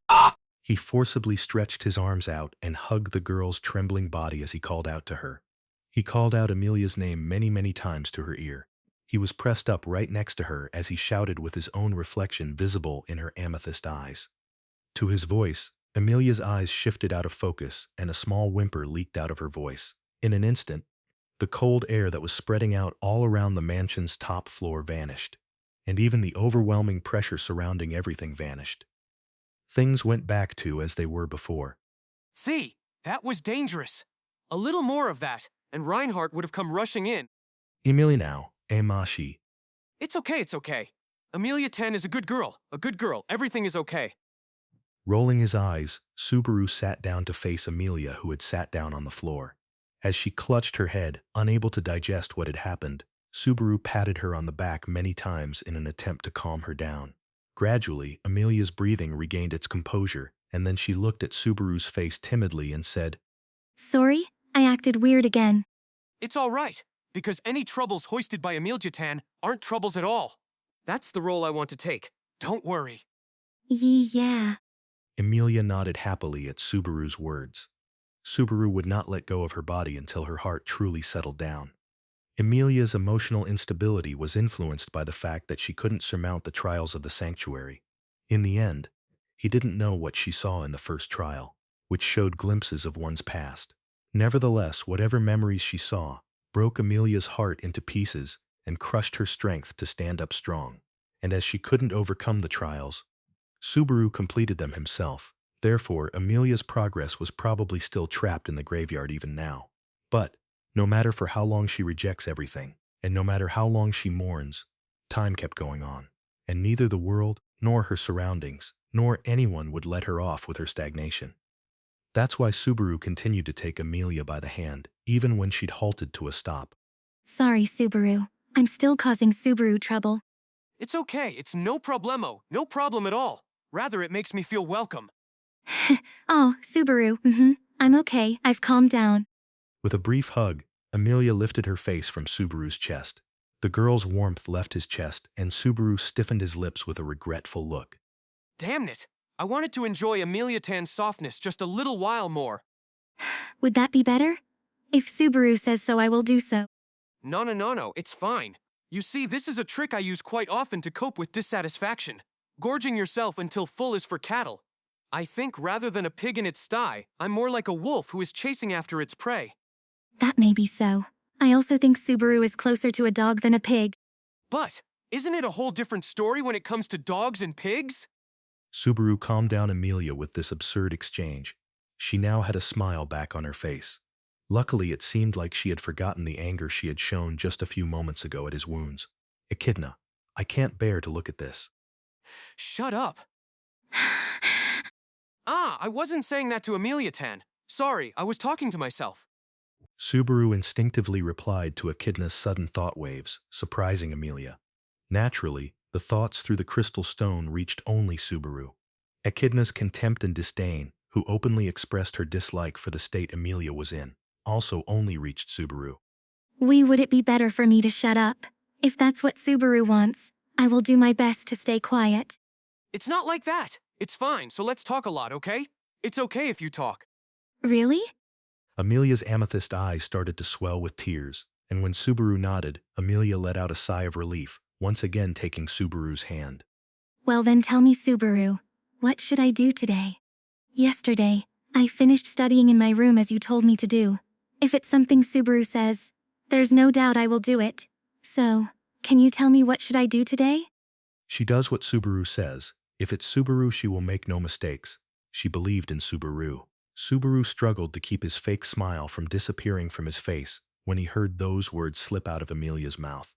He forcibly stretched his arms out and hugged the girl's trembling body as he called out to her. He called out Amelia's name many, many times to her ear. He was pressed up right next to her as he shouted with his own reflection visible in her amethyst eyes. To his voice, Amelia's eyes shifted out of focus and a small whimper leaked out of her voice. In an instant, the cold air that was spreading out all around the mansion's top floor vanished, and even the overwhelming pressure surrounding everything vanished. Things went back to as they were before. That was dangerous. A little more of that, and Reinhardt would have come rushing in. Emilia now, Amashi. It's okay. Amelia-tan is a good girl, everything is okay. Rolling his eyes, Subaru sat down to face Amelia, who had sat down on the floor. As she clutched her head, unable to digest what had happened, Subaru patted her on the back many times in an attempt to calm her down. Gradually, Amelia's breathing regained its composure, and then she looked at Subaru's face timidly and said, Sorry, I acted weird again. It's all right, because any troubles hoisted by Amelia-tan aren't troubles at all. That's the role I want to take. Don't worry. Yeah. Amelia nodded happily at Subaru's words. Subaru would not let go of her body until her heart truly settled down. Amelia's emotional instability was influenced by the fact that she couldn't surmount the trials of the sanctuary. In the end, he didn't know what she saw in the first trial, which showed glimpses of one's past. Nevertheless, whatever memories she saw broke Amelia's heart into pieces and crushed her strength to stand up strong. And as she couldn't overcome the trials, Subaru completed them himself. Therefore, Amelia's progress was probably still trapped in the graveyard even now. But, no matter for how long she rejects everything, and no matter how long she mourns, time kept going on, and neither the world nor her surroundings nor anyone would let her off with her stagnation. That's why Subaru continued to take Amelia by the hand, even when she'd halted to a stop. Sorry, Subaru. I'm still causing Subaru trouble. It's okay, it's no problemo, no problem at all. Rather, it makes me feel welcome. Oh, Subaru, I'm okay, I've calmed down. With a brief hug, Amelia lifted her face from Subaru's chest. The girl's warmth left his chest, and Subaru stiffened his lips with a regretful look. Damn it! I wanted to enjoy Amelia Tan's softness just a little while more. Would that be better? If Subaru says so, I will do so. No, it's fine. You see, this is a trick I use quite often to cope with dissatisfaction. Gorging yourself until full is for cattle. I think rather than a pig in its sty, I'm more like a wolf who is chasing after its prey. That may be so. I also think Subaru is closer to a dog than a pig. But, isn't it a whole different story when it comes to dogs and pigs? Subaru calmed down Amelia with this absurd exchange. She now had a smile back on her face. Luckily, it seemed like she had forgotten the anger she had shown just a few moments ago at his wounds. Echidna, I can't bear to look at this. Shut up. I wasn't saying that to Amelia Tan. Sorry, I was talking to myself. Subaru instinctively replied to Echidna's sudden thought waves, surprising Amelia. Naturally, the thoughts through the crystal stone reached only Subaru. Echidna's contempt and disdain, who openly expressed her dislike for the state Amelia was in, also only reached Subaru. Would it be better for me to shut up? If that's what Subaru wants, I will do my best to stay quiet. It's not like that. It's fine, so let's talk a lot, okay? It's okay if you talk. Really? Amelia's amethyst eyes started to swell with tears, and when Subaru nodded, Amelia let out a sigh of relief, once again taking Subaru's hand. Well then tell me, Subaru, what should I do today? Yesterday, I finished studying in my room as you told me to do. If it's something Subaru says, there's no doubt I will do it. So, can you tell me what should I do today? She does what Subaru says. If it's Subaru, she will make no mistakes. She believed in Subaru. Subaru struggled to keep his fake smile from disappearing from his face when he heard those words slip out of Amelia's mouth.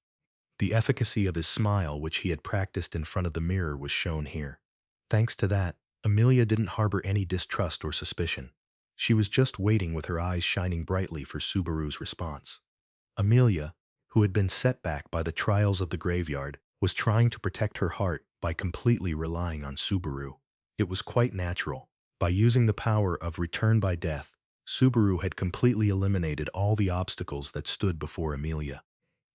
The efficacy of his smile, which he had practiced in front of the mirror, was shown here. Thanks to that, Amelia didn't harbor any distrust or suspicion. She was just waiting with her eyes shining brightly for Subaru's response. Amelia, who had been set back by the trials of the graveyard, was trying to protect her heart by completely relying on Subaru. It was quite natural. By using the power of return by death, Subaru had completely eliminated all the obstacles that stood before Amelia.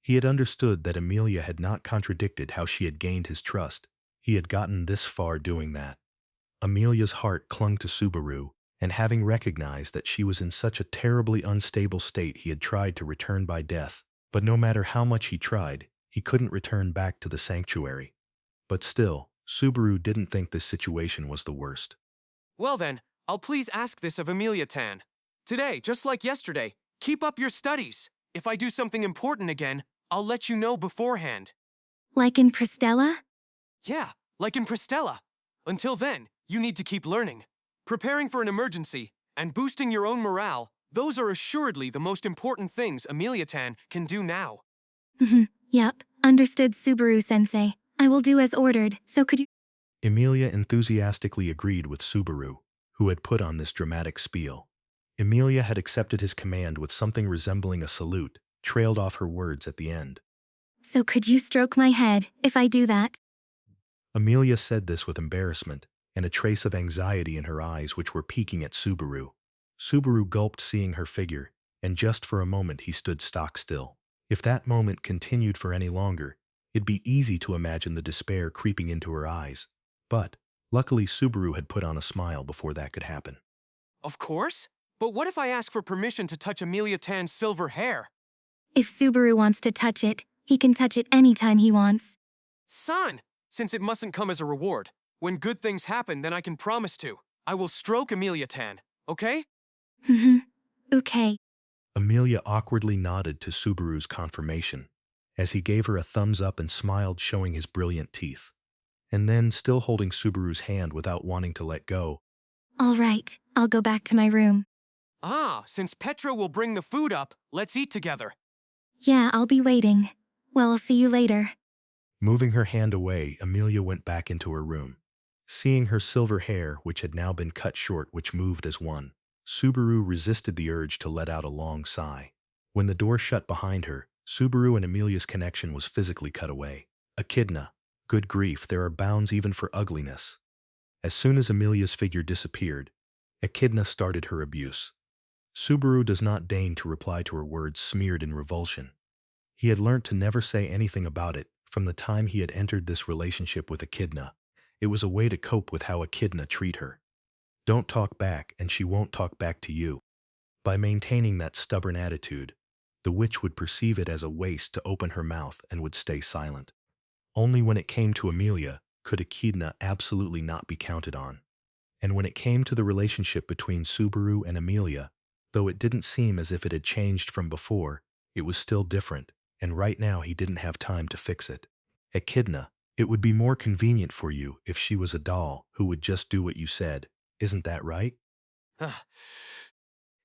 He had understood that Amelia had not contradicted how she had gained his trust. He had gotten this far doing that. Amelia's heart clung to Subaru, and having recognized that she was in such a terribly unstable state, he had tried to return by death. But no matter how much he tried, he couldn't return back to the sanctuary. But still, Subaru didn't think this situation was the worst. Well then, I'll please ask this of Amelia Tan. Today, just like yesterday, keep up your studies. If I do something important again, I'll let you know beforehand. Like in Pristella? Yeah, like in Pristella. Until then, you need to keep learning. Preparing for an emergency, and boosting your own morale, those are assuredly the most important things Amelia Tan can do now. Yup, understood, Subaru-sensei. I will do as ordered, so could you— Amelia enthusiastically agreed with Subaru, who had put on this dramatic spiel. Amelia had accepted his command with something resembling a salute, trailed off her words at the end. So could you stroke my head, if I do that? Amelia said this with embarrassment, and a trace of anxiety in her eyes which were peeking at Subaru. Subaru gulped seeing her figure, and just for a moment he stood stock still. If that moment continued for any longer, it'd be easy to imagine the despair creeping into her eyes. But, luckily Subaru had put on a smile before that could happen. Of course? But what if I ask for permission to touch Amelia Tan's silver hair? If Subaru wants to touch it, he can touch it anytime he wants. Son, since it mustn't come as a reward, when good things happen, then I can promise to. I will stroke Amelia Tan, okay? Okay. Amelia awkwardly nodded to Subaru's confirmation, as he gave her a thumbs up and smiled, showing his brilliant teeth. And then, still holding Subaru's hand without wanting to let go, All right, I'll go back to my room. Since Petra will bring the food up, let's eat together. Yeah, I'll be waiting. Well, I'll see you later. moving her hand away, Amelia went back into her room. Seeing her silver hair, which had now been cut short, which moved as one, Subaru resisted the urge to let out a long sigh. When the door shut behind her, Subaru and Amelia's connection was physically cut away. Echidna. Good grief, there are bounds even for ugliness. As soon as Amelia's figure disappeared, Echidna started her abuse. Subaru does not deign to reply to her words smeared in revulsion. He had learnt to never say anything about it from the time he had entered this relationship with Echidna. It was a way to cope with how Echidna treat her. Don't talk back and she won't talk back to you. By maintaining that stubborn attitude, the witch would perceive it as a waste to open her mouth and would stay silent. Only when it came to Amelia could Echidna absolutely not be counted on. And when it came to the relationship between Subaru and Amelia, though it didn't seem as if it had changed from before, it was still different, and right now he didn't have time to fix it. Echidna, it would be more convenient for you if she was a doll who would just do what you said. Isn't that right?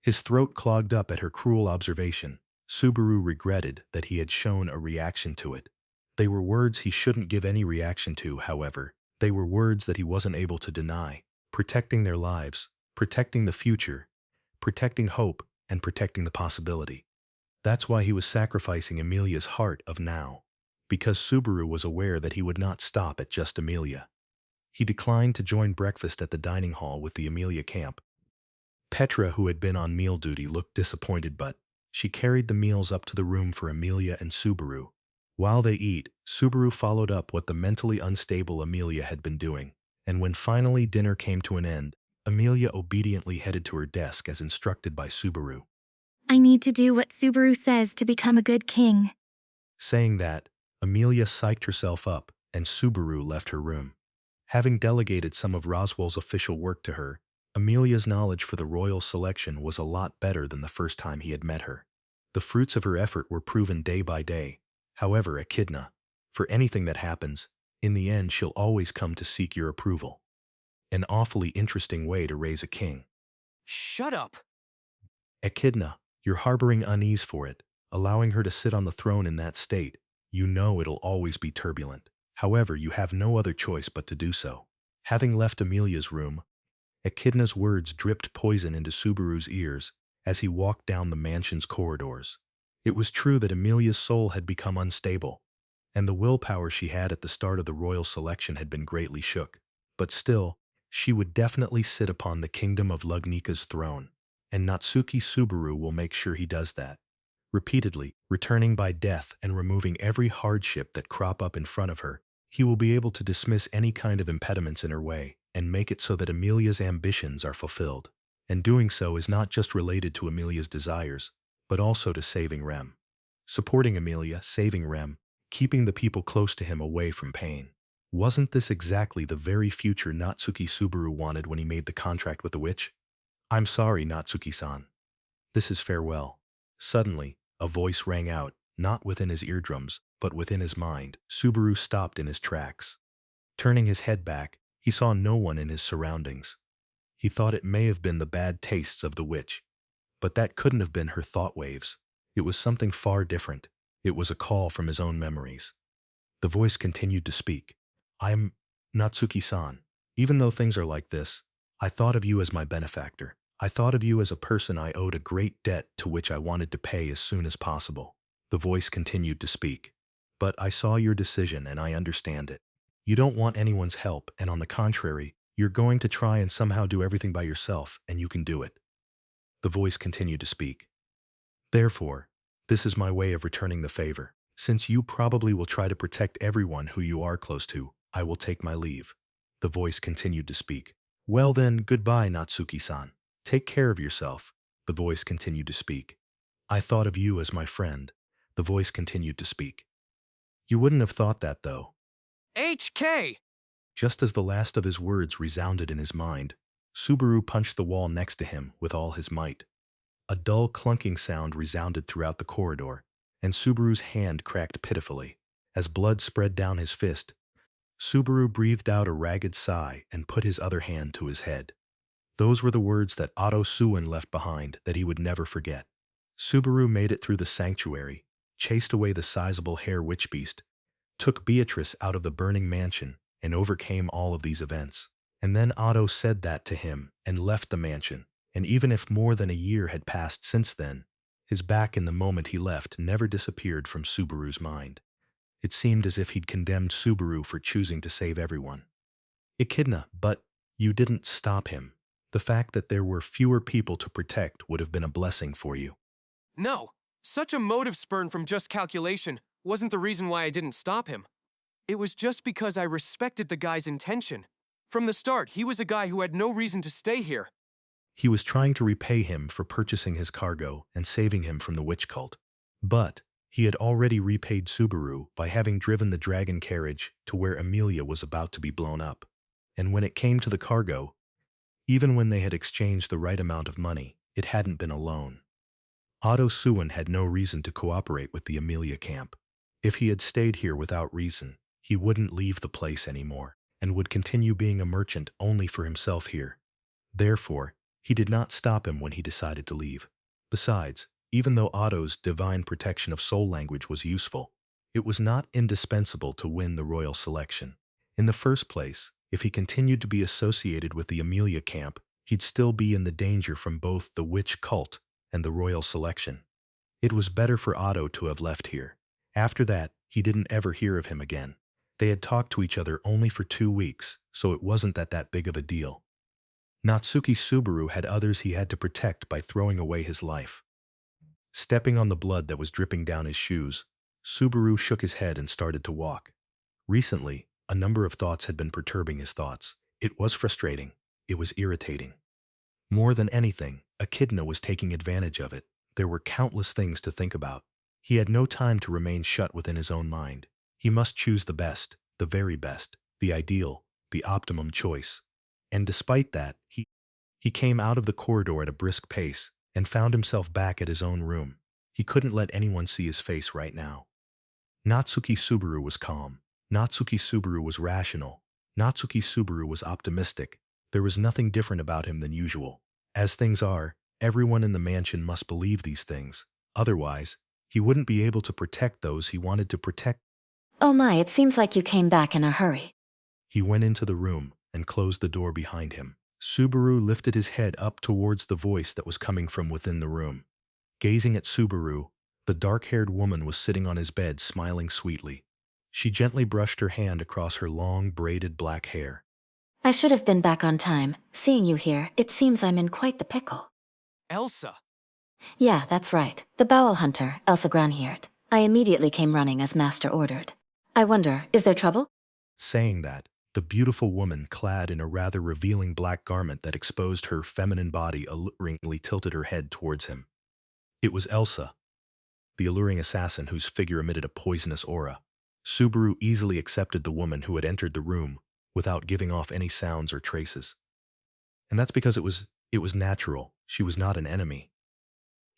His throat clogged up at her cruel observation. Subaru regretted that he had shown a reaction to it. They were words he shouldn't give any reaction to, however. They were words that he wasn't able to deny. Protecting their lives, protecting the future, protecting hope, and protecting the possibility. That's why he was sacrificing Amelia's heart of now. Because Subaru was aware that he would not stop at just Amelia. He declined to join breakfast at the dining hall with the Amelia camp. Petra, who had been on meal duty, looked disappointed, but she carried the meals up to the room for Amelia and Subaru. While they eat, Subaru followed up what the mentally unstable Amelia had been doing, and when finally dinner came to an end, Amelia obediently headed to her desk as instructed by Subaru. I need to do what Subaru says to become a good king. Saying that, Amelia psyched herself up, and Subaru left her room. Having delegated some of Roswell's official work to her, Amelia's knowledge for the royal selection was a lot better than the first time he had met her. The fruits of her effort were proven day by day. However, Echidna, for anything that happens, in the end she'll always come to seek your approval. An awfully interesting way to raise a king. Shut up. Echidna, you're harboring unease for it, allowing her to sit on the throne in that state. You know it'll always be turbulent. However, you have no other choice but to do so. Having left Amelia's room, Echidna's words dripped poison into Subaru's ears as he walked down the mansion's corridors. It was true that Amelia's soul had become unstable, and the willpower she had at the start of the royal selection had been greatly shook. But still, she would definitely sit upon the kingdom of Lugnika's throne, and Natsuki Subaru will make sure he does that. Repeatedly, returning by death and removing every hardship that crop up in front of her, he will be able to dismiss any kind of impediments in her way and make it so that Amelia's ambitions are fulfilled. And doing so is not just related to Amelia's desires, but also to saving Rem. Supporting Amelia, saving Rem, keeping the people close to him away from pain. Wasn't this exactly the very future Natsuki Subaru wanted when he made the contract with the witch? I'm sorry, Natsuki-san. This is farewell. Suddenly, a voice rang out, not within his eardrums, but within his mind. Subaru stopped in his tracks. Turning his head back, he saw no one in his surroundings. He thought it may have been the bad tastes of the witch. But that couldn't have been her thought waves. It was something far different. It was a call from his own memories. The voice continued to speak. I'm Natsuki-san. Even though things are like this, I thought of you as my benefactor. I thought of you as a person I owed a great debt to which I wanted to pay as soon as possible. The voice continued to speak. But I saw your decision and I understand it. You don't want anyone's help, and on the contrary, you're going to try and somehow do everything by yourself, and you can do it. The voice continued to speak. Therefore, this is my way of returning the favor. Since you probably will try to protect everyone who you are close to, I will take my leave. The voice continued to speak. Well then, goodbye, Natsuki-san. Take care of yourself. The voice continued to speak. I thought of you as my friend. The voice continued to speak. You wouldn't have thought that, though. HK! Just as the last of his words resounded in his mind, Subaru punched the wall next to him with all his might. A dull clunking sound resounded throughout the corridor, and Subaru's hand cracked pitifully. As blood spread down his fist, Subaru breathed out a ragged sigh and put his other hand to his head. Those were the words that Otto Suin left behind that he would never forget. Subaru made it through the sanctuary, chased away the sizable hare witch beast, took Beatrice out of the burning mansion, and overcame all of these events. And then Otto said that to him and left the mansion. And even if more than a year had passed since then, his back in the moment he left never disappeared from Subaru's mind. It seemed as if he'd condemned Subaru for choosing to save everyone. Echidna, but you didn't stop him. The fact that there were fewer people to protect would have been a blessing for you. No, such a motive spurn from just calculation wasn't the reason why I didn't stop him. It was just because I respected the guy's intention. From the start, he was a guy who had no reason to stay here. He was trying to repay him for purchasing his cargo and saving him from the witch cult. But he had already repaid Subaru by having driven the dragon carriage to where Amelia was about to be blown up. And when it came to the cargo, even when they had exchanged the right amount of money, it hadn't been a loan. Otto Suin had no reason to cooperate with the Amelia camp. If he had stayed here without reason, he wouldn't leave the place anymore and would continue being a merchant only for himself here. Therefore, he did not stop him when he decided to leave. Besides, even though Otto's divine protection of soul language was useful, it was not indispensable to win the royal selection. In the first place, if he continued to be associated with the Amelia camp, he'd still be in the danger from both the witch cult and the royal selection. It was better for Otto to have left here. After that, he didn't ever hear of him again. They had talked to each other only for 2 weeks, so it wasn't that big of a deal. Natsuki Subaru had others he had to protect by throwing away his life. Stepping on the blood that was dripping down his shoes, Subaru shook his head and started to walk. Recently, a number of thoughts had been perturbing his thoughts. It was frustrating. It was irritating. More than anything, Echidna was taking advantage of it. There were countless things to think about. He had no time to remain shut within his own mind. He must choose the best, the very best, the ideal, the optimum choice. And despite that, he came out of the corridor at a brisk pace and found himself back at his own room. He couldn't let anyone see his face right now. Natsuki Subaru was calm. Natsuki Subaru was rational. Natsuki Subaru was optimistic. There was nothing different about him than usual. As things are, everyone in the mansion must believe these things. Otherwise, he wouldn't be able to protect those he wanted to protect. Oh my, it seems like you came back in a hurry. He went into the room and closed the door behind him. Subaru lifted his head up towards the voice that was coming from within the room. Gazing at Subaru, the dark-haired woman was sitting on his bed smiling sweetly. She gently brushed her hand across her long, braided black hair. I should have been back on time. Seeing you here, it seems I'm in quite the pickle. Elsa. Yeah, that's right. The bowel hunter, Elsa Granhiert. I immediately came running as Master ordered. I wonder, is there trouble? Saying that, the beautiful woman, clad in a rather revealing black garment that exposed her feminine body, alluringly tilted her head towards him. It was Elsa, the alluring assassin whose figure emitted a poisonous aura. Subaru easily accepted the woman who had entered the room without giving off any sounds or traces. And that's because it was natural. She was not an enemy.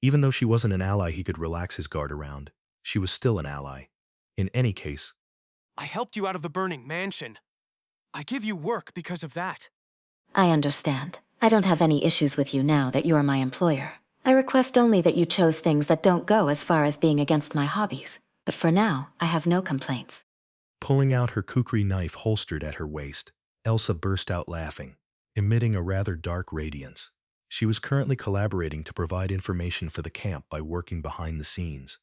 Even though she wasn't an ally he could relax his guard around, she was still an ally. In any case, I helped you out of the burning mansion. I give you work because of that. I understand. I don't have any issues with you now that you're my employer. I request only that you chose things that don't go as far as being against my hobbies. But for now, I have no complaints. pulling out her kukri knife holstered at her waist, Elsa burst out laughing, emitting a rather dark radiance. She was currently collaborating to provide information for the camp by working behind the scenes.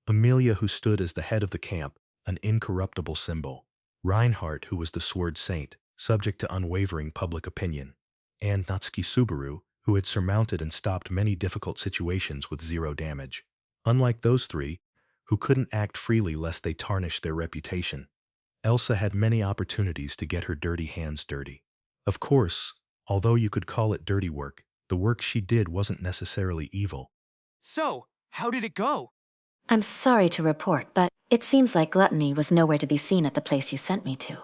Amelia, who stood as the head of the camp, an incorruptible symbol. Reinhardt, who was the sword saint, subject to unwavering public opinion. And Natsuki Subaru, who had surmounted and stopped many difficult situations with 0 damage. Unlike those three, who couldn't act freely lest they tarnish their reputation, Elsa had many opportunities to get her dirty hands dirty. Of course, although you could call it dirty work, the work she did wasn't necessarily evil. So, how did it go? I'm sorry to report, but it seems like gluttony was nowhere to be seen at the place you sent me to.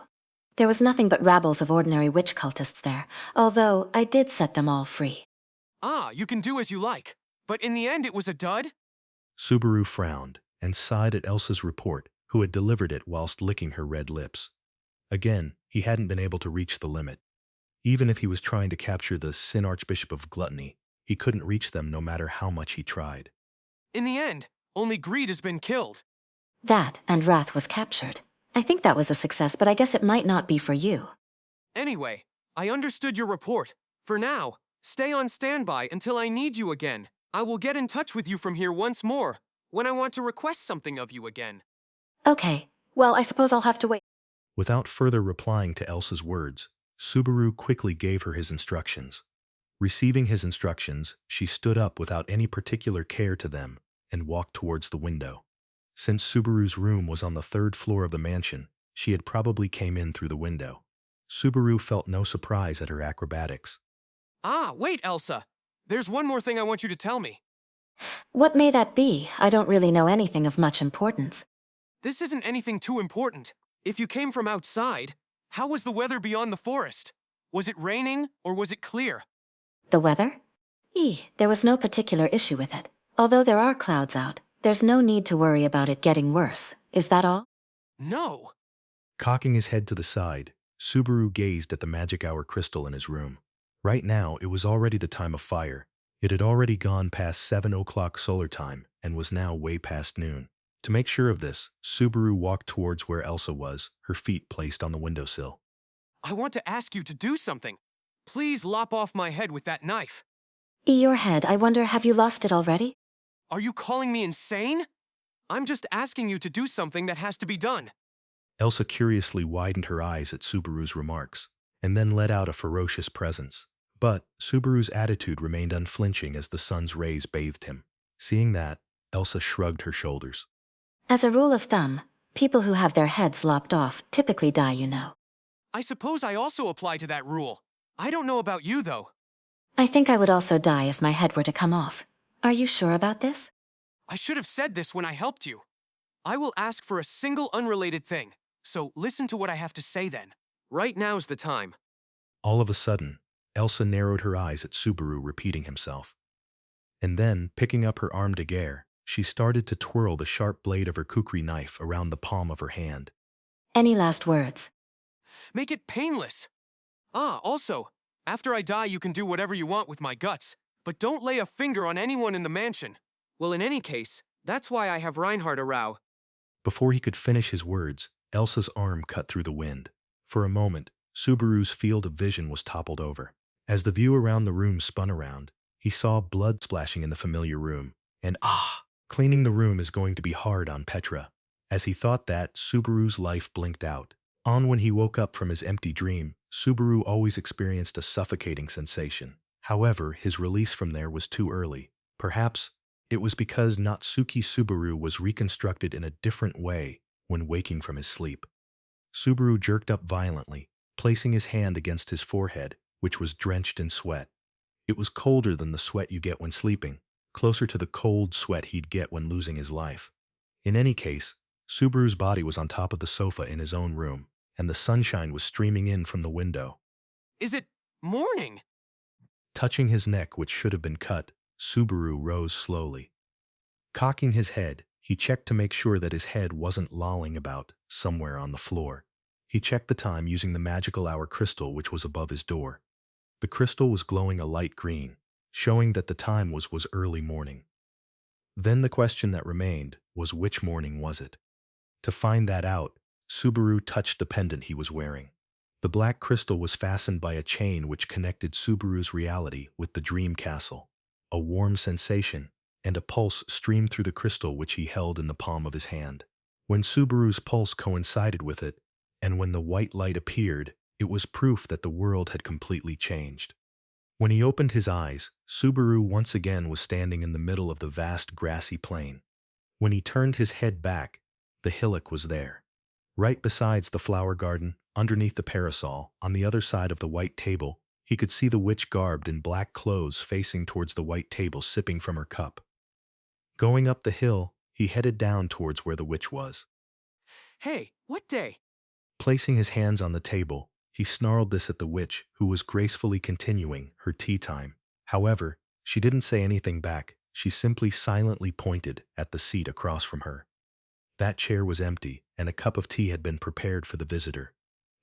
There was nothing but rabbles of ordinary witch cultists there, although I did set them all free. Ah, you can do as you like. But in the end it was a dud? Subaru frowned and sighed at Elsa's report, who had delivered it whilst licking her red lips. Again, he hadn't been able to reach the limit. Even if he was trying to capture the Sin Archbishop of Gluttony, he couldn't reach them no matter how much he tried. In the end, only greed has been killed. That, and Wrath was captured. I think that was a success, but I guess it might not be for you. Anyway, I understood your report. For now, stay on standby until I need you again. I will get in touch with you from here once more, when I want to request something of you again. Okay, well, I suppose I'll have to wait. Without further replying to Elsa's words, Subaru quickly gave her his instructions. Receiving his instructions, she stood up without any particular care to them and walked towards the window. Since Subaru's room was on the third floor of the mansion, she had probably came in through the window. Subaru felt no surprise at her acrobatics. Ah, wait, Elsa. There's one more thing I want you to tell me. What may that be? I don't really know anything of much importance. This isn't anything too important. If you came from outside, how was the weather beyond the forest? Was it raining or was it clear? The weather? There was no particular issue with it. Although there are clouds out, there's no need to worry about it getting worse. Is that all? No. Cocking his head to the side, Subaru gazed at the magic hour crystal in his room. Right now, it was already the time of fire. It had already gone past 7 o'clock solar time and was now way past noon. To make sure of this, Subaru walked towards where Elsa was, her feet placed on the windowsill. I want to ask you to do something. Please lop off my head with that knife. Your head, I wonder, have you lost it already? Are you calling me insane? I'm just asking you to do something that has to be done. Elsa curiously widened her eyes at Subaru's remarks, and then let out a ferocious presence. But Subaru's attitude remained unflinching as the sun's rays bathed him. Seeing that, Elsa shrugged her shoulders. As a rule of thumb, people who have their heads lopped off typically die, you know. I suppose I also apply to that rule. I don't know about you, though. I think I would also die if my head were to come off. Are you sure about this? I should have said this when I helped you. I will ask for a single unrelated thing, so listen to what I have to say then. Right now's the time. All of a sudden, Elsa narrowed her eyes at Subaru repeating himself. And then, picking up her arm de guerre, she started to twirl the sharp blade of her kukri knife around the palm of her hand. Any last words? Make it painless. Ah, also, after I die you can do whatever you want with my guts, but don't lay a finger on anyone in the mansion. Well, in any case, that's why I have Reinhard around. Before he could finish his words, Elsa's arm cut through the wind. For a moment, Subaru's field of vision was toppled over. As the view around the room spun around, he saw blood splashing in the familiar room. And cleaning the room is going to be hard on Petra. As he thought that, Subaru's life blinked out. On when he woke up from his empty dream, Subaru always experienced a suffocating sensation. However, his release from there was too early. Perhaps it was because Natsuki Subaru was reconstructed in a different way when waking from his sleep. Subaru jerked up violently, placing his hand against his forehead, which was drenched in sweat. It was colder than the sweat you get when sleeping, closer to the cold sweat he'd get when losing his life. In any case, Subaru's body was on top of the sofa in his own room, and the sunshine was streaming in from the window. Is it morning? Touching his neck, which should have been cut, Subaru rose slowly. Cocking his head, he checked to make sure that his head wasn't lolling about somewhere on the floor. He checked the time using the magical hour crystal which was above his door. The crystal was glowing a light green, showing that the time was early morning. Then the question that remained was which morning was it? To find that out, Subaru touched the pendant he was wearing. The black crystal was fastened by a chain which connected Subaru's reality with the dream castle. A warm sensation and a pulse streamed through the crystal which he held in the palm of his hand. When Subaru's pulse coincided with it, and when the white light appeared, it was proof that the world had completely changed. When he opened his eyes, Subaru once again was standing in the middle of the vast grassy plain. When he turned his head back, the hillock was there. Right besides the flower garden, underneath the parasol, on the other side of the white table, he could see the witch garbed in black clothes facing towards the white table sipping from her cup. Going up the hill, he headed down towards where the witch was. Hey, what day? Placing his hands on the table, he snarled this at the witch, who was gracefully continuing her tea time. However, she didn't say anything back. She simply silently pointed at the seat across from her. That chair was empty, and a cup of tea had been prepared for the visitor.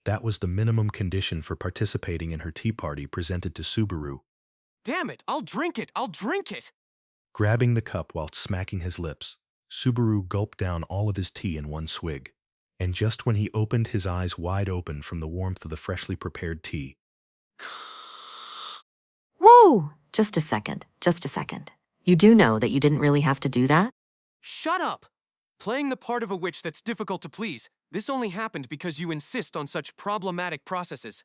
That was the minimum condition for participating in her tea party presented to Subaru. Damn it, I'll drink it, I'll drink it! Grabbing the cup while smacking his lips, Subaru gulped down all of his tea in one swig. And just when he opened his eyes wide open from the warmth of the freshly prepared tea, Whoa! Just a second, just a second. You do know that you didn't really have to do that? Shut up! Playing the part of a witch that's difficult to please, this only happened because you insist on such problematic processes.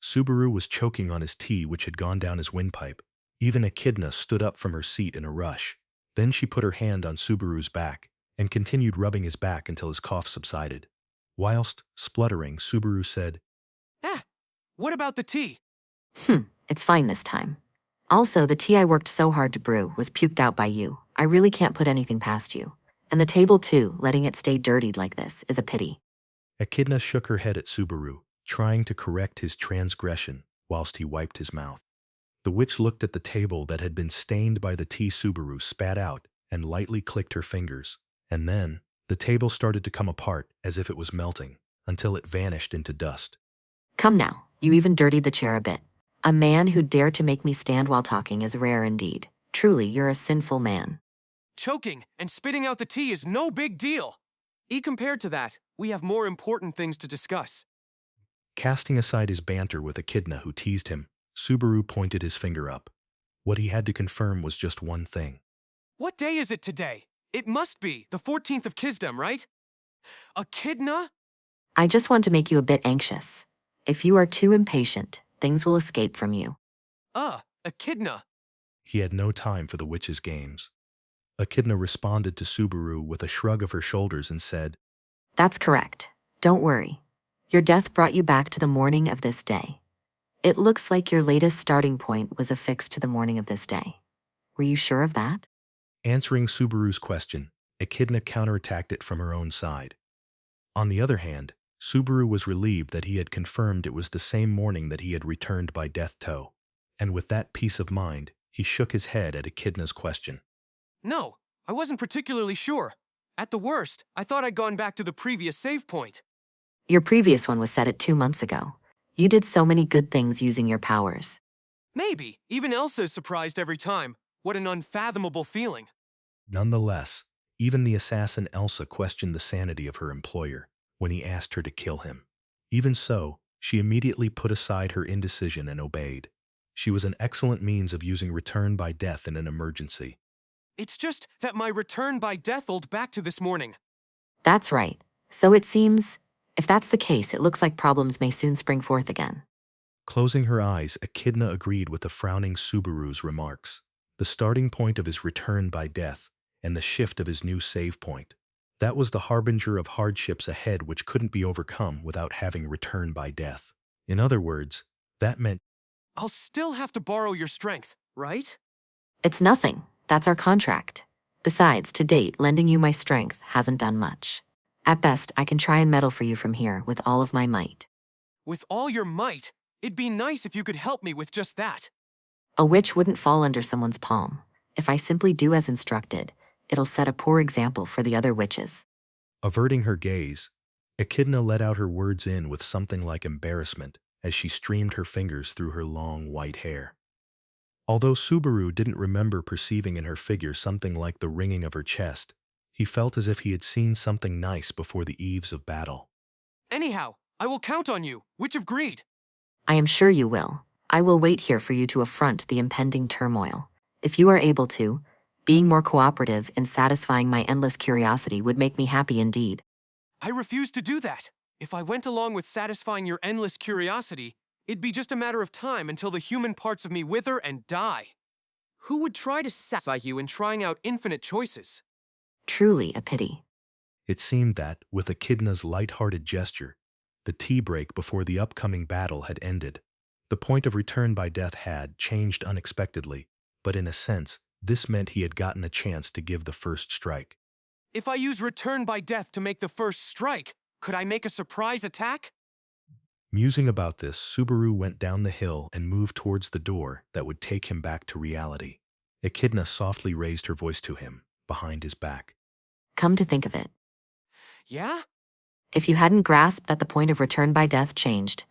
Subaru was choking on his tea which had gone down his windpipe. Even Echidna stood up from her seat in a rush. Then she put her hand on Subaru's back and continued rubbing his back until his cough subsided. Whilst spluttering, Subaru said, What about the tea? It's fine this time. Also, the tea I worked so hard to brew was puked out by you. I really can't put anything past you. And the table too, letting it stay dirtied like this, is a pity. Echidna shook her head at Subaru, trying to correct his transgression whilst he wiped his mouth. The witch looked at the table that had been stained by the tea Subaru spat out and lightly clicked her fingers. And then, the table started to come apart as if it was melting, until it vanished into dust. Come now, you even dirtied the chair a bit. A man who dared to make me stand while talking is rare indeed. Truly, you're a sinful man. Choking and spitting out the tea is no big deal. Compared to that, we have more important things to discuss. Casting aside his banter with Echidna who teased him, Subaru pointed his finger up. What he had to confirm was just one thing. What day is it today? It must be the 14th of Kisdem, right? Echidna? I just want to make you a bit anxious. If you are too impatient, things will escape from you. Echidna. He had no time for the witch's games. Echidna responded to Subaru with a shrug of her shoulders and said, That's correct. Don't worry. Your death brought you back to the morning of this day. It looks like your latest starting point was affixed to the morning of this day. Were you sure of that? Answering Subaru's question, Echidna counterattacked it from her own side. On the other hand, Subaru was relieved that he had confirmed it was the same morning that he had returned by death toe. And with that peace of mind, he shook his head at Echidna's question. No, I wasn't particularly sure. At the worst, I thought I'd gone back to the previous save point. Your previous one was set at 2 months ago. You did so many good things using your powers. Maybe. Even Elsa is surprised every time. What an unfathomable feeling. Nonetheless, even the assassin Elsa questioned the sanity of her employer when he asked her to kill him. Even so, she immediately put aside her indecision and obeyed. She was an excellent means of using return by death in an emergency. It's just that my return by death old back to this morning. That's right. So it seems, if that's the case, it looks like problems may soon spring forth again. Closing her eyes, Echidna agreed with the frowning Subaru's remarks. The starting point of his return by death and the shift of his new save point. That was the harbinger of hardships ahead which couldn't be overcome without having return by death. In other words, that meant I'll still have to borrow your strength, right? It's nothing. That's our contract. Besides, to date, lending you my strength hasn't done much. At best, I can try and meddle for you from here with all of my might. With all your might, it'd be nice if you could help me with just that. A witch wouldn't fall under someone's palm. If I simply do as instructed, it'll set a poor example for the other witches. averting her gaze, Echidna let out her words in with something like embarrassment as she streamed her fingers through her long white hair. Although Subaru didn't remember perceiving in her figure something like the ringing of her chest, he felt as if he had seen something nice before the eves of battle. Anyhow, I will count on you, Witch of Greed. I am sure you will. I will wait here for you to affront the impending turmoil. If you are able to, being more cooperative in satisfying my endless curiosity would make me happy indeed. I refuse to do that. If I went along with satisfying your endless curiosity, it'd be just a matter of time until the human parts of me wither and die. Who would try to satisfy you in trying out infinite choices? Truly a pity. It seemed that, with Echidna's light-hearted gesture, the tea break before the upcoming battle had ended. The point of return by death had changed unexpectedly, but in a sense, this meant he had gotten a chance to give the first strike. If I use return by death to make the first strike, could I make a surprise attack? Musing about this, Subaru went down the hill and moved towards the door that would take him back to reality. Echidna softly raised her voice to him, behind his back. Come to think of it, Yeah? if you hadn't grasped that the point of return by death changed,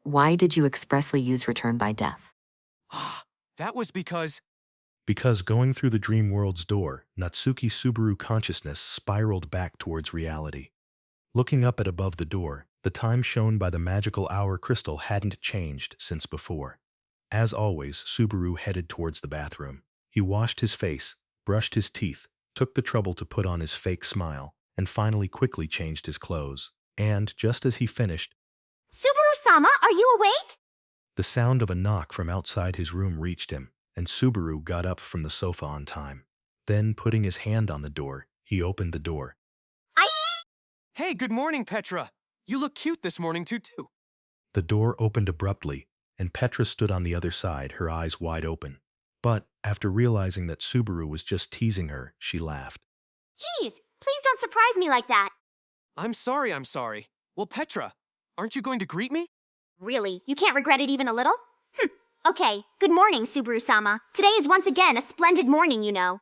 why did you expressly use return by death? That was because... Because going through the dream world's door, Natsuki Subaru consciousness spiraled back towards reality. Looking up at above the door, The time shown by the magical hour crystal hadn't changed since before. As always, Subaru headed towards the bathroom. He washed his face, brushed his teeth, took the trouble to put on his fake smile, and finally quickly changed his clothes. And, just as he finished, Subaru-sama, are you awake? the sound of a knock from outside his room reached him, and Subaru got up from the sofa on time. Then, putting his hand on the door, he opened the door. Hey, good morning, Petra. You look cute this morning, too. The door opened abruptly, and Petra stood on the other side, her eyes wide open. But, after realizing that Subaru was just teasing her, she laughed. Geez, please don't surprise me like that. I'm sorry. Well, Petra, aren't you going to greet me? Really? You can't regret it even a little? Okay, good morning, Subaru-sama. Today is once again a splendid morning, you know.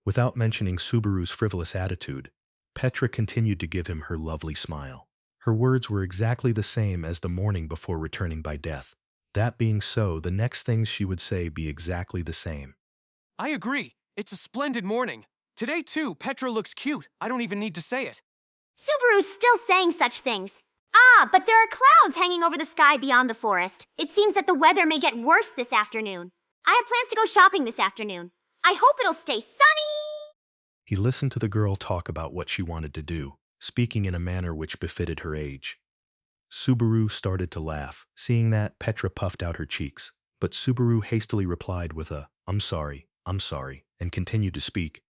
Without mentioning Subaru's frivolous attitude, Petra continued to give him her lovely smile. Her words were exactly the same as the morning before returning by death. That being so, the next things she would say be exactly the same. I agree. It's a splendid morning. Today, too, Petra looks cute. I don't even need to say it. Subaru's still saying such things. But there are clouds hanging over the sky beyond the forest. It seems that the weather may get worse this afternoon. I have plans to go shopping this afternoon. I hope it'll stay sunny. He listened to the girl talk about what she wanted to do, speaking in a manner which befitted her age. Subaru started to laugh. Seeing that, Petra puffed out her cheeks. But Subaru hastily replied with a, I'm sorry, and continued to speak.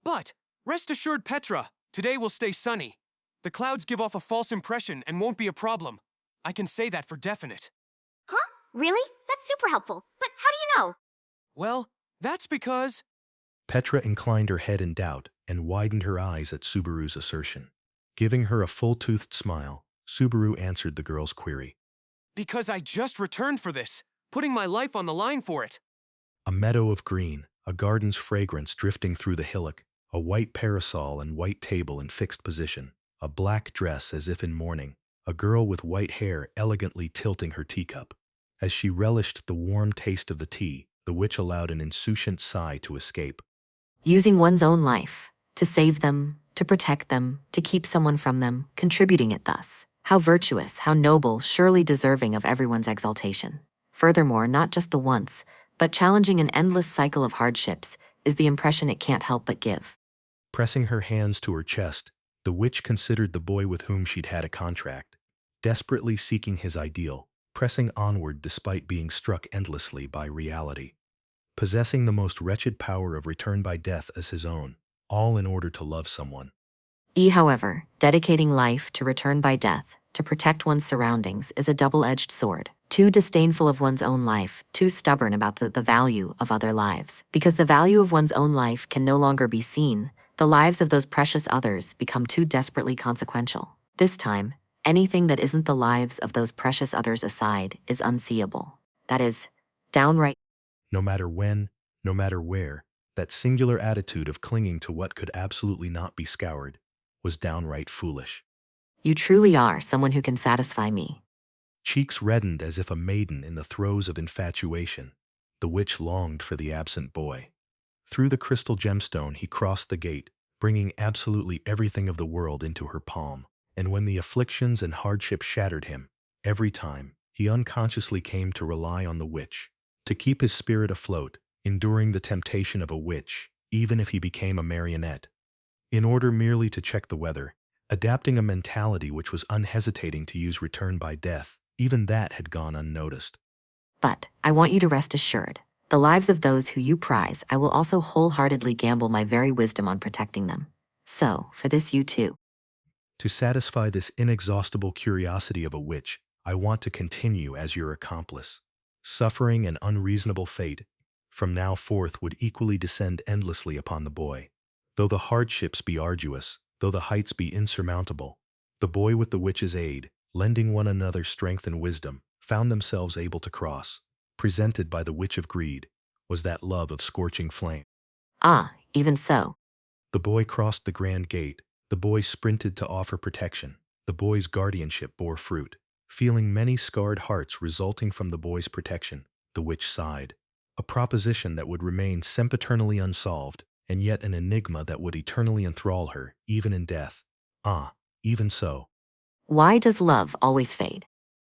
But, rest assured, Petra, today will stay sunny. The clouds give off a false impression and won't be a problem. I can say that for definite. Huh? Really? That's super helpful. But how do you know? Well, that's because... Petra inclined her head in doubt and widened her eyes at Subaru's assertion. Giving her a full-toothed smile, Subaru answered the girl's query. Because I just returned for this, putting my life on the line for it. A meadow of green, a garden's fragrance drifting through the hillock, a white parasol and white table in fixed position, a black dress as if in mourning, a girl with white hair elegantly tilting her teacup. As she relished the warm taste of the tea, the witch allowed an insouciant sigh to escape. Using one's own life, to save them, to protect them, to keep someone from them, contributing it thus. How virtuous, how noble, surely deserving of everyone's exaltation. Furthermore, not just the once, but challenging an endless cycle of hardships is the impression it can't help but give. Pressing her hands to her chest, the witch considered the boy with whom she'd had a contract, desperately seeking his ideal, pressing onward despite being struck endlessly by reality. Possessing the most wretched power of return by death as his own, all in order to love someone. However, dedicating life to return by death, to protect one's surroundings, is a double-edged sword. Too disdainful of one's own life, too stubborn about the value of other lives. Because the value of one's own life can no longer be seen, the lives of those precious others become too desperately consequential. This time, anything that isn't the lives of those precious others aside is unseeable. That is, downright. No matter when, no matter where, that singular attitude of clinging to what could absolutely not be scoured was downright foolish. You truly are someone who can satisfy me. Cheeks reddened as if a maiden in the throes of infatuation, the witch longed for the absent boy. Through the crystal gemstone he crossed the gate, bringing absolutely everything of the world into her palm, and when the afflictions and hardships shattered him, every time, he unconsciously came to rely on the witch, to keep his spirit afloat, enduring the temptation of a witch, even if he became a marionette. In order merely to check the weather, adapting a mentality which was unhesitating to use return by death, even that had gone unnoticed. But I want you to rest assured, the lives of those who you prize, I will also wholeheartedly gamble my very wisdom on protecting them. So, for this you too. To satisfy this inexhaustible curiosity of a witch, I want to continue as your accomplice. Suffering and unreasonable fate, from now forth would equally descend endlessly upon the boy. Though the hardships be arduous, though the heights be insurmountable, the boy with the witch's aid, lending one another strength and wisdom, found themselves able to cross. Presented by the witch of greed, was that love of scorching flame. Even so. The boy crossed the grand gate, the boy sprinted to offer protection, the boy's guardianship bore fruit. Feeling many scarred hearts resulting from the boy's protection, the witch sighed. A proposition that would remain sempiternally unsolved, and yet an enigma that would eternally enthrall her, even in death. Even so. Why does love always fade?